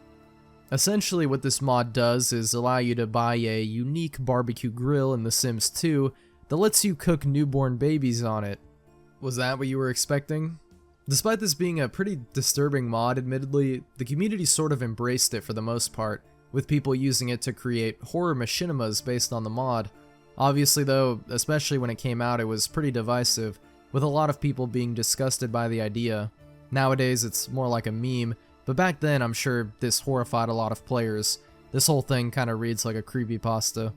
Speaker 1: Essentially what this mod does is allow you to buy a unique barbecue grill in The Sims 2 that lets you cook newborn babies on it. Was that what you were expecting? Despite this being a pretty disturbing mod, admittedly, the community sort of embraced it for the most part, with people using it to create horror machinimas based on the mod. Obviously though, especially when it came out, it was pretty divisive, with a lot of people being disgusted by the idea. Nowadays it's more like a meme, but back then I'm sure this horrified a lot of players. This whole thing kinda reads like a creepypasta.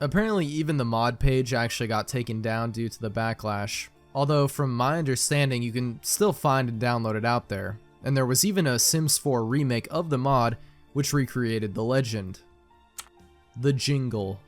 Speaker 1: Apparently even the mod page actually got taken down due to the backlash, although from my understanding you can still find and download it out there. And there was even a Sims 4 remake of the mod which recreated the legend. The Jingle.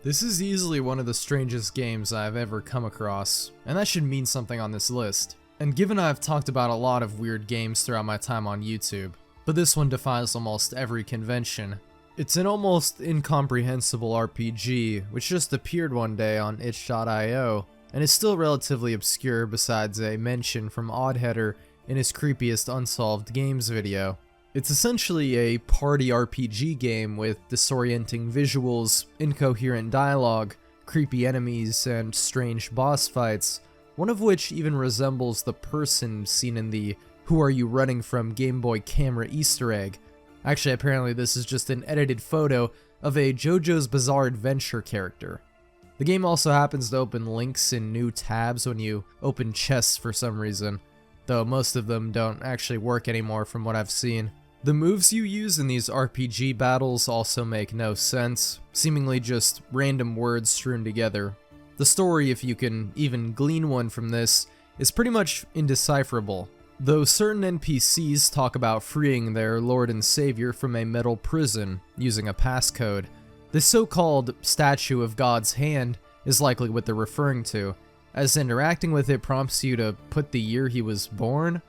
Speaker 1: This is easily one of the strangest games I've ever come across, and that should mean something on this list. And given I've talked about a lot of weird games throughout my time on YouTube, but this one defies almost every convention. It's an almost incomprehensible RPG, which just appeared one day on itch.io, and is still relatively obscure besides a mention from Oddheader in his creepiest unsolved games video. It's essentially a party RPG game with disorienting visuals, incoherent dialogue, creepy enemies, and strange boss fights, one of which even resembles the person seen in the "Who Are You Running From" Game Boy camera Easter egg. Actually, apparently this is just an edited photo of a JoJo's Bizarre Adventure character. The game also happens to open links in new tabs when you open chests for some reason, though most of them don't actually work anymore from what I've seen. The moves you use in these RPG battles also make no sense, seemingly just random words strewn together. The story, if you can even glean one from this, is pretty much indecipherable, though certain NPCs talk about freeing their lord and savior from a metal prison using a passcode. This so-called statue of God's hand is likely what they're referring to, as interacting with it prompts you to put the year he was born.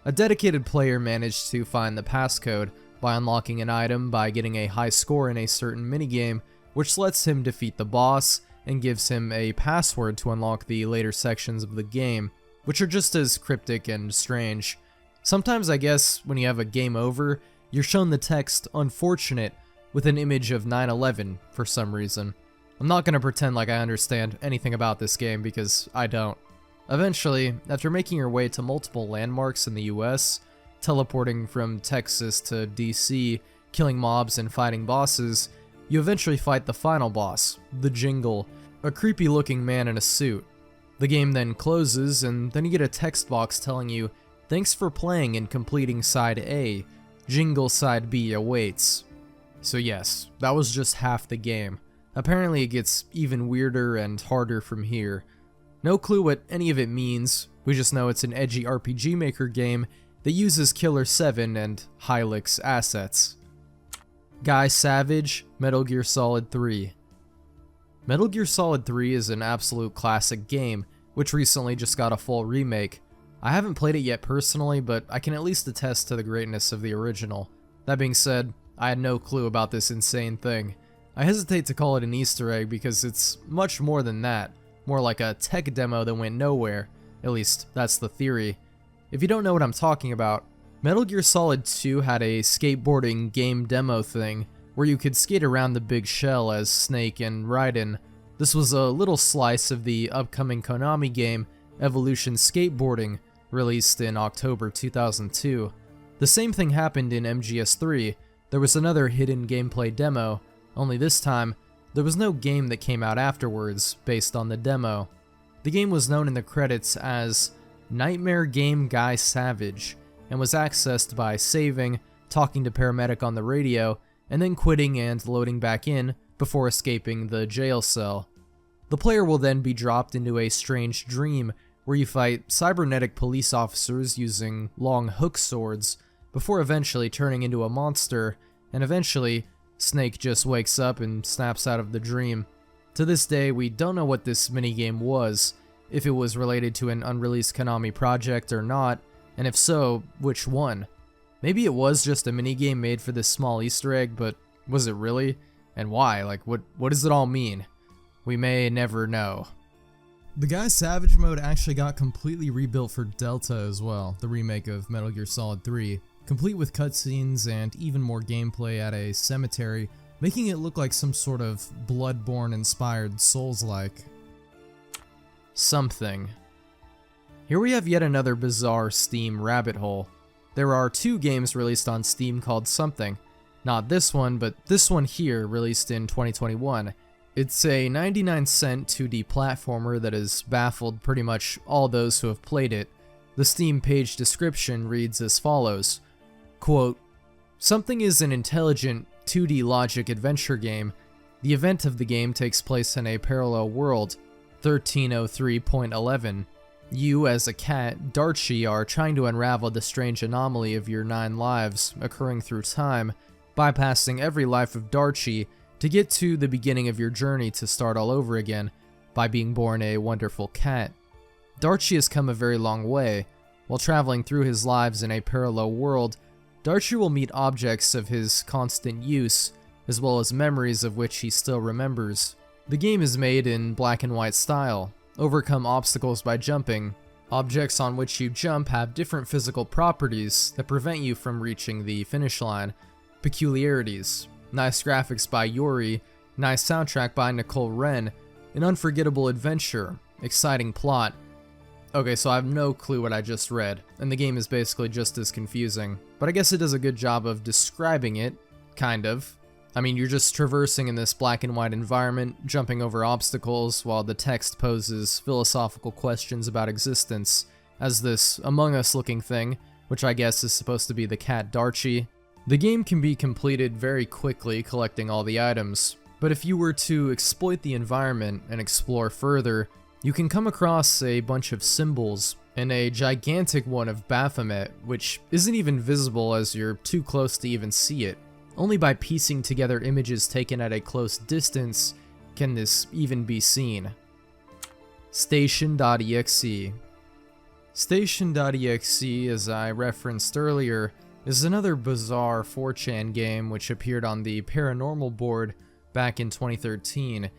Speaker 1: A dedicated player managed to find the passcode by unlocking an item by getting a high score in a certain minigame, which lets him defeat the boss and gives him a password to unlock the later sections of the game, which are just as cryptic and strange. Sometimes I guess when you have a game over, you're shown the text "unfortunate" with an image of 9/11 for some reason. I'm not gonna pretend like I understand anything about this game because I don't. Eventually, after making your way to multiple landmarks in the US, teleporting from Texas to DC, killing mobs and fighting bosses, you eventually fight the final boss, the Jingle, a creepy looking man in a suit. The game then closes, and then you get a text box telling you, "Thanks for playing and completing Side A. Jingle Side B awaits." So yes, that was just half the game. Apparently it gets even weirder and harder from here. No clue what any of it means, we just know it's an edgy RPG Maker game that uses Killer 7 and Hylix assets. Guy Savage, Metal Gear Solid 3. Metal Gear Solid 3 is an absolute classic game, which recently just got a full remake. I haven't played it yet personally, but I can at least attest to the greatness of the original. That being said, I had no clue about this insane thing. I hesitate to call it an Easter egg because it's much more than that, more like a tech demo that went nowhere, at least that's the theory. If you don't know what I'm talking about, Metal Gear Solid 2 had a skateboarding game demo thing where you could skate around the big shell as Snake and Raiden. This was a little slice of the upcoming Konami game Evolution Skateboarding, released in October 2002. The same thing happened in MGS3. There was another hidden gameplay demo, only this time, there was no game that came out afterwards based on the demo. The game was known in the credits as Nightmare Game Guy Savage, and was accessed by saving, talking to paramedic on the radio, and then quitting and loading back in before escaping the jail cell. The player will then be dropped into a strange dream where you fight cybernetic police officers using long hook swords, before eventually turning into a monster, and eventually, Snake just wakes up and snaps out of the dream. To this day, we don't know what this minigame was, if it was related to an unreleased Konami project or not, and if so, which one? Maybe it was just a minigame made for this small Easter egg, but was it really? And why? Like, what does it all mean? We may never know. The Guy Savage mode actually got completely rebuilt for Delta as well, the remake of Metal Gear Solid 3, complete with cutscenes and even more gameplay at a cemetery, making it look like some sort of Bloodborne-inspired Souls-like something. Here we have yet another bizarre Steam rabbit hole. There are 2 games released on Steam called Something. Not this one, but this one here, released in 2021. It's a 99-cent 2D platformer that has baffled pretty much all those who have played it. The Steam page description reads as follows, quote, "Something is an intelligent 2D logic adventure game. The event of the game takes place in a parallel world, 1303.11. You, as a cat, Darchi, are trying to unravel the strange anomaly of your 9 lives occurring through time, bypassing every life of Darchi to get to the beginning of your journey to start all over again by being born a wonderful cat. Darchi has come a very long way. While traveling through his lives in a parallel world, Darchi will meet objects of his constant use, as well as memories of which he still remembers. The game is made in black and white style. Overcome obstacles by jumping. Objects on which you jump have different physical properties that prevent you from reaching the finish line. Peculiarities. Nice graphics by Yuri, nice soundtrack by Nicole Wren, an unforgettable adventure, exciting plot." Okay, so I have no clue what I just read, and the game is basically just as confusing, but I guess it does a good job of describing it, kind of. I mean, you're just traversing in this black and white environment, jumping over obstacles, while the text poses philosophical questions about existence, as this Among Us looking thing, which I guess is supposed to be the cat Darchi. The game can be completed very quickly collecting all the items, but if you were to exploit the environment and explore further, you can come across a bunch of symbols, and a gigantic one of Baphomet, which isn't even visible as you're too close to even see it. Only by piecing together images taken at a close distance can this even be seen. Station.exe. Station.exe, as I referenced earlier, is another bizarre 4chan game which appeared on the Paranormal board back in 2013.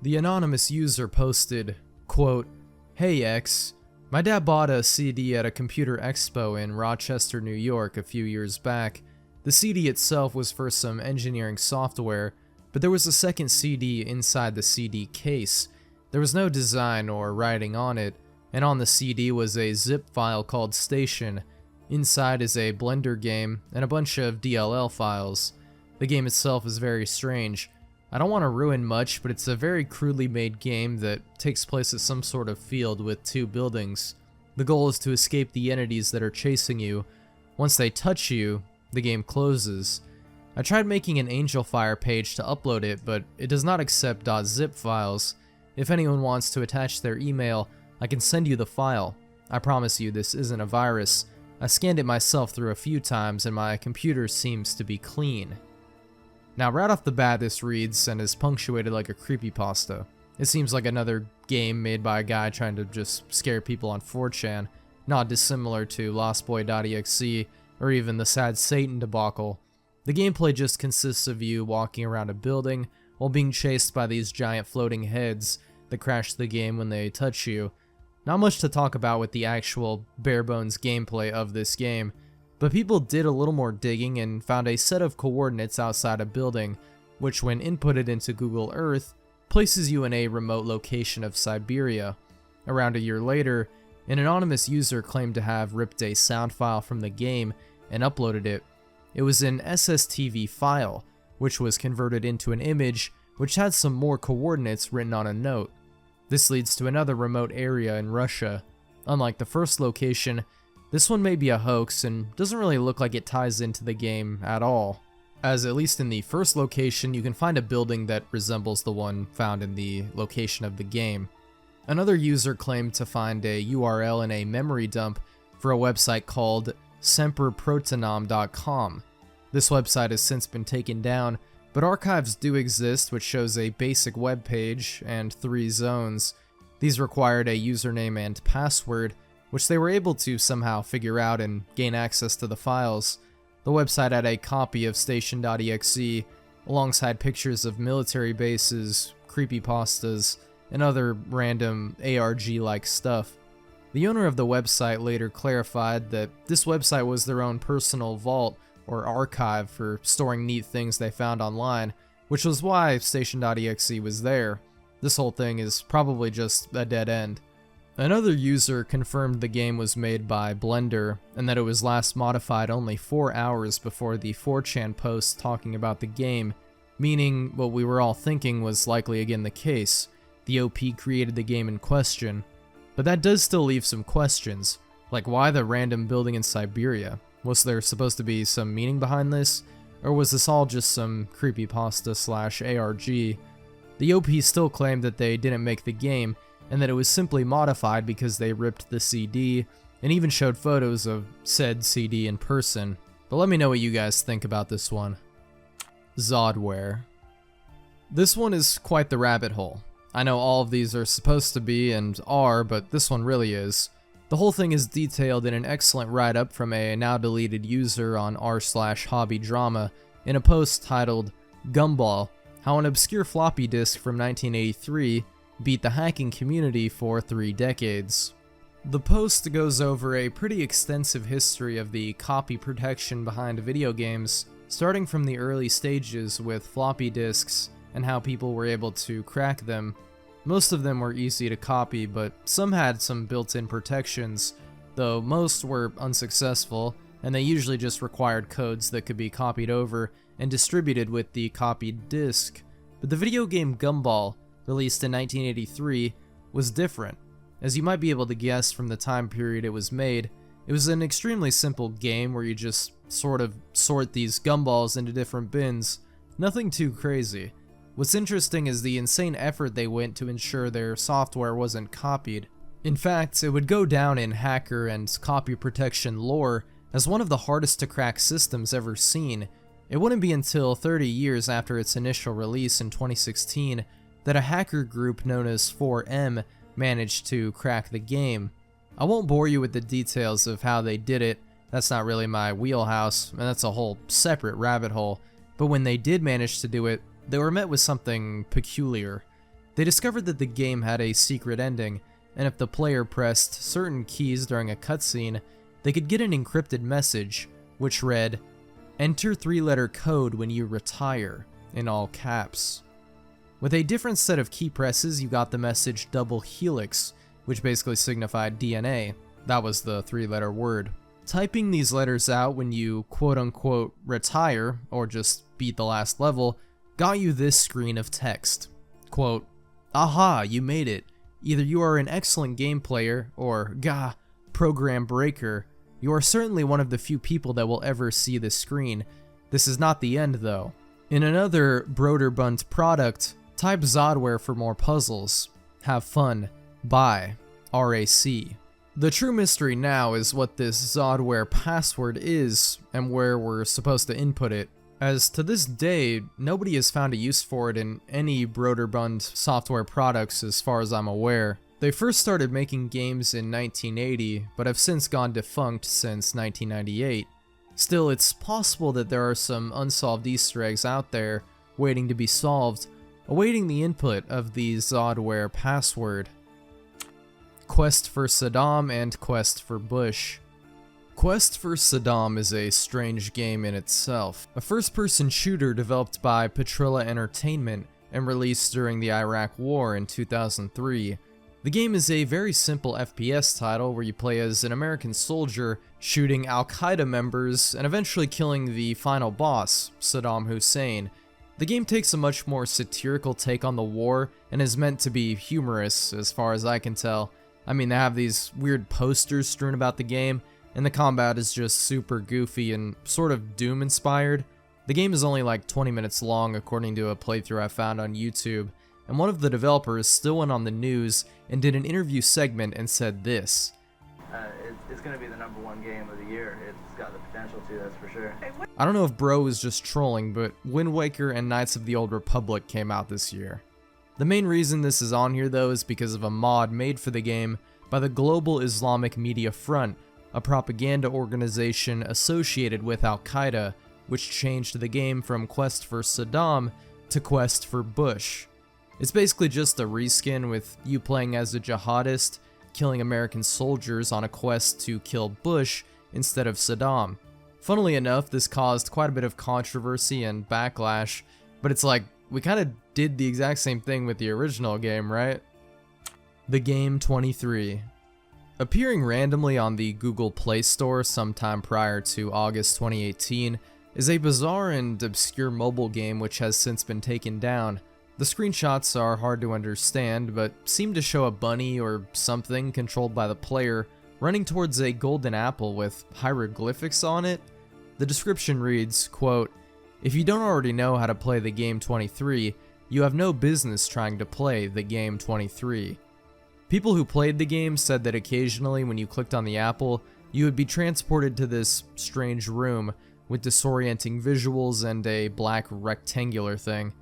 Speaker 1: The anonymous user posted, quote, "Hey X, my dad bought a CD at a computer expo in Rochester, New York a few years back. The CD itself was for some engineering software, but there was a second CD inside the CD case. There was no design or writing on it, and on the CD was a zip file called Station. Inside is a Blender game and a bunch of DLL files. The game itself is very strange. I don't want to ruin much, but it's a very crudely made game that takes place at some sort of field with 2 buildings. The goal is to escape the entities that are chasing you. Once they touch you, the game closes. I tried making an Angel Fire page to upload it, but it does not accept .zip files. If anyone wants to attach their email, I can send you the file. I promise you this isn't a virus. I scanned it myself through a few times and my computer seems to be clean. Now right off the bat this reads and is punctuated like a creepypasta. It seems like another game made by a guy trying to just scare people on 4chan, not dissimilar to lostboy.exe or even the Sad Satan debacle. The gameplay just consists of you walking around a building while being chased by these giant floating heads that crash the game when they touch you. Not much to talk about with the actual bare bones gameplay of this game, but people did a little more digging and found a set of coordinates outside a building, which when inputted into Google Earth, places you in a remote location of Siberia. Around a year later, an anonymous user claimed to have ripped a sound file from the game and uploaded it. It was an SSTV file, which was converted into an image which had some more coordinates written on a note. This leads to another remote area in Russia. Unlike the first location, this one may be a hoax and doesn't really look like it ties into the game at all, as at least in the first location you can find a building that resembles the one found in the location of the game. Another user claimed to find a URL in a memory dump for a website called semperprotonum.com. This website has since been taken down, but archives do exist, which shows a basic web page and 3 zones. These required a username and password, which they were able to somehow figure out and gain access to the files. The website had a copy of station.exe, alongside pictures of military bases, creepypastas, and other random ARG-like stuff. The owner of the website later clarified that this website was their own personal vault or archive for storing neat things they found online, which was why station.exe was there. This whole thing is probably just a dead end. Another user confirmed the game was made by Blender and that it was last modified only 4 hours before the 4chan post talking about the game, meaning what we were all thinking was likely again the case. The OP created the game in question. But that does still leave some questions, like why the random building in Siberia? Was there supposed to be some meaning behind this? Or was this all just some creepypasta/ARG? The OP still claimed that they didn't make the game, and that it was simply modified because they ripped the CD, and even showed photos of said CD in person. But let me know what you guys think about this one. Zodware. This one is quite the rabbit hole. I know all of these are supposed to be and are, but this one really is. The whole thing is detailed in an excellent write-up from a now deleted user on r/hobbydrama in a post titled Gumball, How an Obscure Floppy Disk from 1983 Beat the Hacking Community for 3 Decades. The post goes over a pretty extensive history of the copy protection behind video games, starting from the early stages with floppy disks and how people were able to crack them. Most of them were easy to copy, but some had some built-in protections, though most were unsuccessful, and they usually just required codes that could be copied over and distributed with the copied disk. But the video game Gumball, released in 1983, was different. As you might be able to guess from the time period it was made, it was an extremely simple game where you just sort of sort these gumballs into different bins. Nothing too crazy. What's interesting is the insane effort they went to ensure their software wasn't copied. In fact, it would go down in hacker and copy protection lore as one of the hardest to crack systems ever seen. It wouldn't be until 30 years after its initial release in 2016 that a hacker group known as 4M managed to crack the game. I won't bore you with the details of how they did it, that's not really my wheelhouse, and that's a whole separate rabbit hole, but when they did manage to do it, they were met with something peculiar. They discovered that the game had a secret ending, and if the player pressed certain keys during a cutscene, they could get an encrypted message, which read, "Enter 3-letter code when you retire," in all caps. With a different set of key presses, you got the message double helix, which basically signified DNA. That was the 3-letter word. Typing these letters out when you quote-unquote retire, or just beat the last level, got you this screen of text. Quote, "Aha, you made it. Either you are an excellent game player, or, gah, program breaker. You are certainly one of the few people that will ever see this screen. This is not the end though. In another Broderbund product, type Zodware for more puzzles. Have fun. Bye. RAC. The true mystery now is what this Zodware password is and where we're supposed to input it, as to this day, nobody has found a use for it in any Broderbund software products as far as I'm aware. They first started making games in 1980, but have since gone defunct since 1998. Still, it's possible that there are some unsolved Easter eggs out there waiting to be solved, awaiting the input of the Zodware password. Quest for Saddam and Quest for Bush. Quest for Saddam is a strange game in itself. A first-person shooter developed by Petrilla Entertainment and released during the Iraq War in 2003. The game is a very simple FPS title where you play as an American soldier shooting Al-Qaeda members and eventually killing the final boss, Saddam Hussein. The game takes a much more satirical take on the war and is meant to be humorous as far as I can tell. I mean, they have these weird posters strewn about the game, and the combat is just super goofy and sort of Doom-inspired. The game is only like 20 minutes long according to a playthrough I found on YouTube, and one of the developers still went on the news and did an interview segment and said this.
Speaker 2: It's going to be the #1 game of the year. It's got the potential to, that's for sure.
Speaker 1: I don't know if bro was just trolling, but Wind Waker and Knights of the Old Republic came out this year. The main reason this is on here though is because of a mod made for the game by the Global Islamic Media Front, a propaganda organization associated with Al-Qaeda, which changed the game from Quest for Saddam to Quest for Bush. It's basically just a reskin with you playing as a jihadist, killing American soldiers on a quest to kill Bush instead of Saddam. Funnily enough, this caused quite a bit of controversy and backlash, but it's like, we kind of did the exact same thing with the original game, right? The Game 23. Appearing randomly on the Google Play Store sometime prior to August 2018 is a bizarre and obscure mobile game which has since been taken down. The screenshots are hard to understand, but seem to show a bunny or something controlled by the player running towards a golden apple with hieroglyphics on it. The description reads, quote, "If you don't already know how to play the Game 23, you have no business trying to play the Game 23. People who played the game said that occasionally when you clicked on the apple, you would be transported to this strange room with disorienting visuals and a black rectangular thing.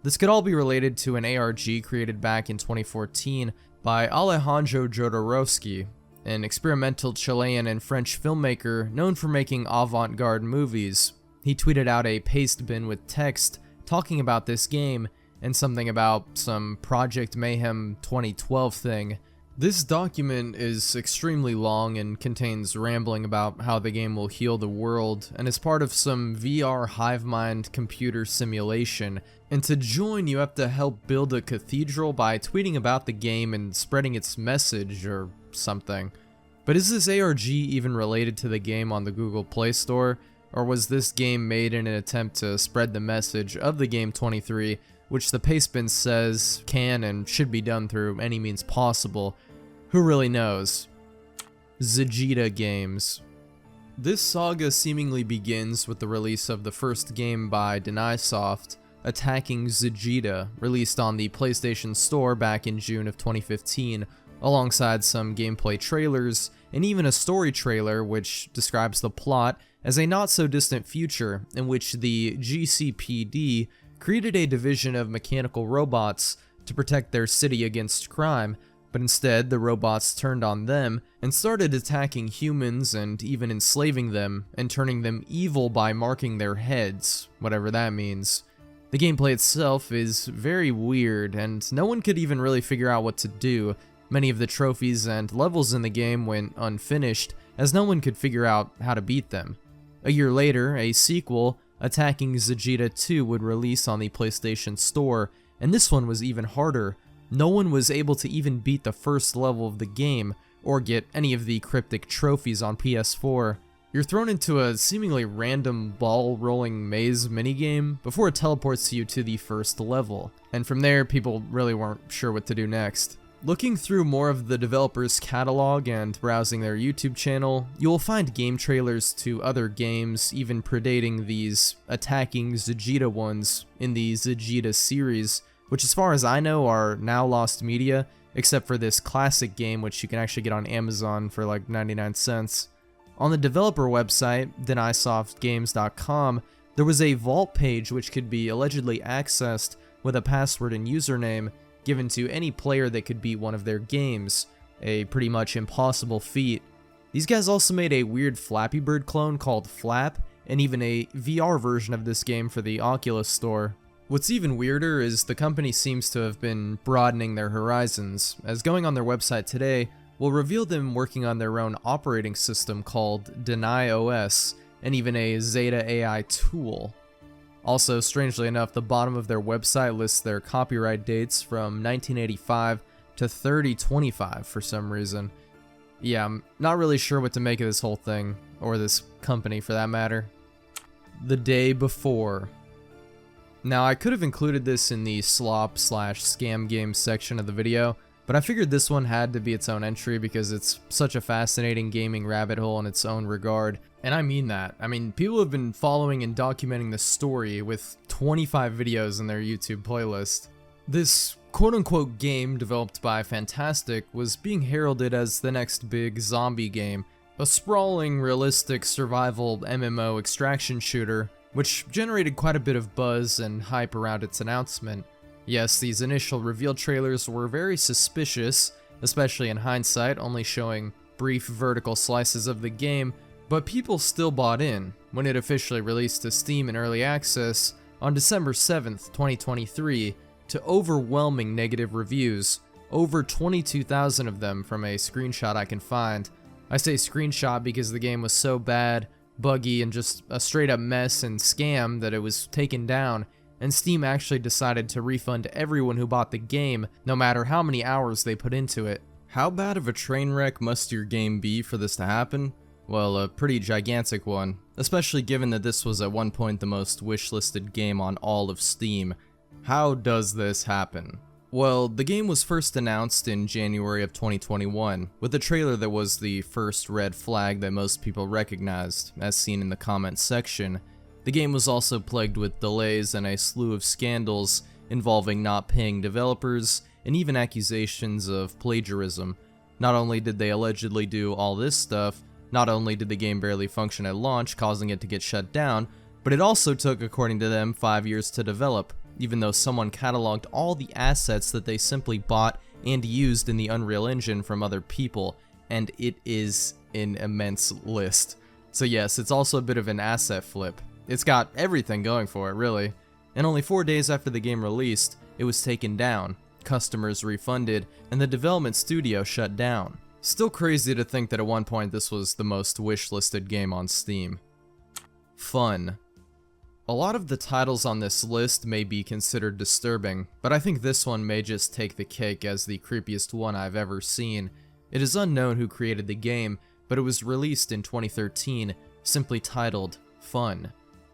Speaker 1: This could all be related to an ARG created back in 2014 by Alejandro Jodorowsky, an experimental Chilean and French filmmaker known for making avant-garde movies. He tweeted out a paste bin with text talking about this game and something about some Project Mayhem 2012 thing. This document is extremely long and contains rambling about how the game will heal the world and is part of some VR HiveMind computer simulation. And to join, you have to help build a cathedral by tweeting about the game and spreading its message or something. But is this ARG even related to the game on the Google Play Store? Or was this game made in an attempt to spread the message of the Game 23, which the pastebin says can and should be done through any means possible? Who really knows? Zejita Games. This saga seemingly begins with the release of the first game by Denisoft, Attacking Zejita, released on the PlayStation Store back in June of 2015, alongside some gameplay trailers, and even a story trailer which describes the plot as a not-so-distant future in which the GCPD created a division of mechanical robots to protect their city against crime, but instead the robots turned on them and started attacking humans and even enslaving them and turning them evil by marking their heads, whatever that means. The gameplay itself is very weird, and no one could even really figure out what to do. Many of the trophies and levels in the game went unfinished, as no one could figure out how to beat them. A year later, a sequel, Attacking Zejita 2, would release on the PlayStation Store, and this one was even harder. No one was able to even beat the first level of the game, or get any of the cryptic trophies on PS4. You're thrown into a seemingly random ball-rolling maze minigame before it teleports you to the first level, and from there people really weren't sure what to do next. Looking through more of the developer's catalog and browsing their YouTube channel, you will find game trailers to other games, even predating these attacking Vegeta ones in the Vegeta series, which as far as I know are now lost media, except for this classic game which you can actually get on Amazon for like 99 cents. On the developer website, denisoftgames.com, there was a vault page which could be allegedly accessed with a password and username given to any player that could beat one of their games, a pretty much impossible feat. These guys also made a weird Flappy Bird clone called Flap, and even a VR version of this game for the Oculus Store. What's even weirder is the company seems to have been broadening their horizons, as going on their website today will reveal them working on their own operating system called Deny OS, and even a Zeta AI tool. Also, strangely enough, the bottom of their website lists their copyright dates from 1985 to 3025 for some reason. Yeah, I'm not really sure what to make of this whole thing, or this company for that matter. The day before. Now, I could have included this in the slop/scam game section of the video, but I figured this one had to be its own entry because it's such a fascinating gaming rabbit hole in its own regard. And I mean that. I mean, people have been following and documenting this story with 25 videos in their YouTube playlist. This quote-unquote game developed by Fantastic was being heralded as the next big zombie game, a sprawling, realistic survival MMO extraction shooter, which generated quite a bit of buzz and hype around its announcement. Yes, these initial reveal trailers were very suspicious, especially in hindsight, only showing brief vertical slices of the game, but people still bought in when it officially released to Steam in early access on December 7th, 2023, to overwhelming negative reviews, over 22,000 of them from a screenshot I can find. I say screenshot because the game was so bad, buggy, and just a straight up mess and scam that it was taken down, and Steam actually decided to refund everyone who bought the game, no matter how many hours they put into it. How bad of a train wreck must your game be for this to happen? Well, a pretty gigantic one, especially given that this was at one point the most wishlisted game on all of Steam. How does this happen? Well, the game was first announced in January of 2021, with a trailer that was the first red flag that most people recognized, as seen in the comments section. The game was also plagued with delays and a slew of scandals involving not paying developers, and even accusations of plagiarism. Not only did they allegedly do all this stuff, not only did the game barely function at launch, causing it to get shut down, but it also took, according to them, 5 years to develop, even though someone cataloged all the assets that they simply bought and used in the Unreal Engine from other people, and it is an immense list. So yes, it's also a bit of an asset flip. It's got everything going for it, really. And only 4 days after the game released, it was taken down, customers refunded, and the development studio shut down. Still crazy to think that at one point this was the most wishlisted game on Steam. Fun. A lot of the titles on this list may be considered disturbing, but I think this one may just take the cake as the creepiest one I've ever seen. It is unknown who created the game, but it was released in 2013, simply titled Fun.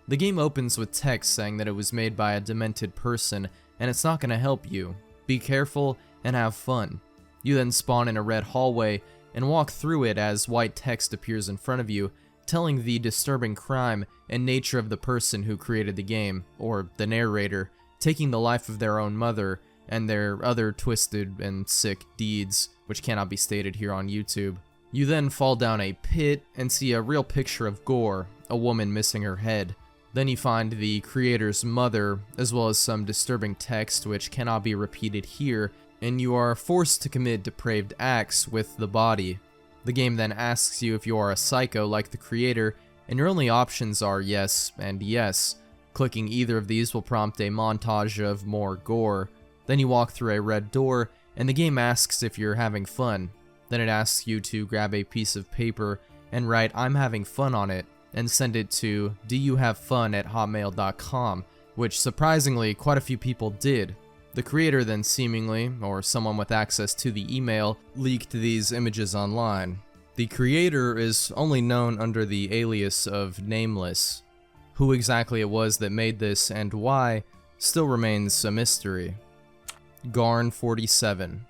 Speaker 1: The game opens with text saying that it was made by a demented person, and it's not going to help you. Be careful and have fun. You then spawn in a red hallway and walk through it as white text appears in front of you, telling the disturbing crime and nature of the person who created the game, or the narrator, taking the life of their own mother and their other twisted and sick deeds, which cannot be stated here on YouTube. You then fall down a pit and see a real picture of gore, a woman missing her head. Then you find the creator's mother, as well as some disturbing text which cannot be repeated here, and you are forced to commit depraved acts with the body. The game then asks you if you are a psycho like the creator, and your only options are yes and yes. Clicking either of these will prompt a montage of more gore. Then you walk through a red door, and the game asks if you're having fun. Then it asks you to grab a piece of paper and write "I'm having fun" on it, and send it to doyouhavefun@hotmail.com, which surprisingly quite a few people did. The creator then seemingly, or someone with access to the email, leaked these images online. The creator is only known under the alias of Nameless. Who exactly it was that made this and why still remains a mystery. Garn47.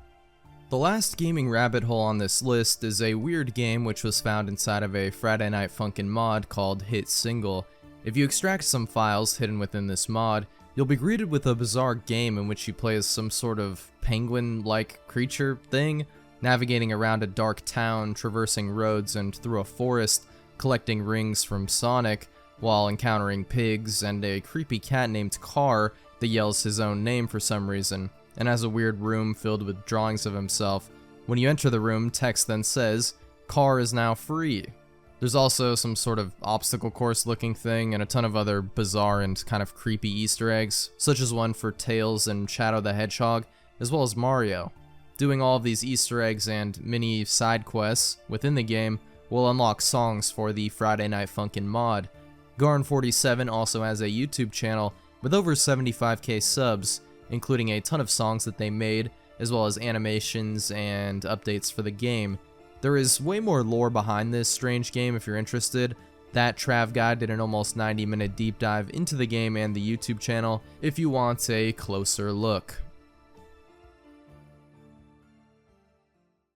Speaker 1: The last gaming rabbit hole on this list is a weird game which was found inside of a Friday Night Funkin' mod called Hit Single. If you extract some files hidden within this mod, you'll be greeted with a bizarre game in which you play as some sort of penguin-like creature thing, navigating around a dark town, traversing roads and through a forest, collecting rings from Sonic, while encountering pigs and a creepy cat named Car that yells his own name for some reason, and has a weird room filled with drawings of himself. When you enter the room, text then says, "Car is now free." There's also some sort of obstacle course looking thing and a ton of other bizarre and kind of creepy Easter eggs, such as one for Tails and Shadow the Hedgehog, as well as Mario. Doing all of these Easter eggs and mini side quests within the game will unlock songs for the Friday Night Funkin' mod. Garn47 also has a YouTube channel with over 75k subs, including a ton of songs that they made, as well as animations and updates for the game. There is way more lore behind this strange game if you're interested. That Trav guy did an almost 90-minute deep dive into the game and the YouTube channel if you want a closer look.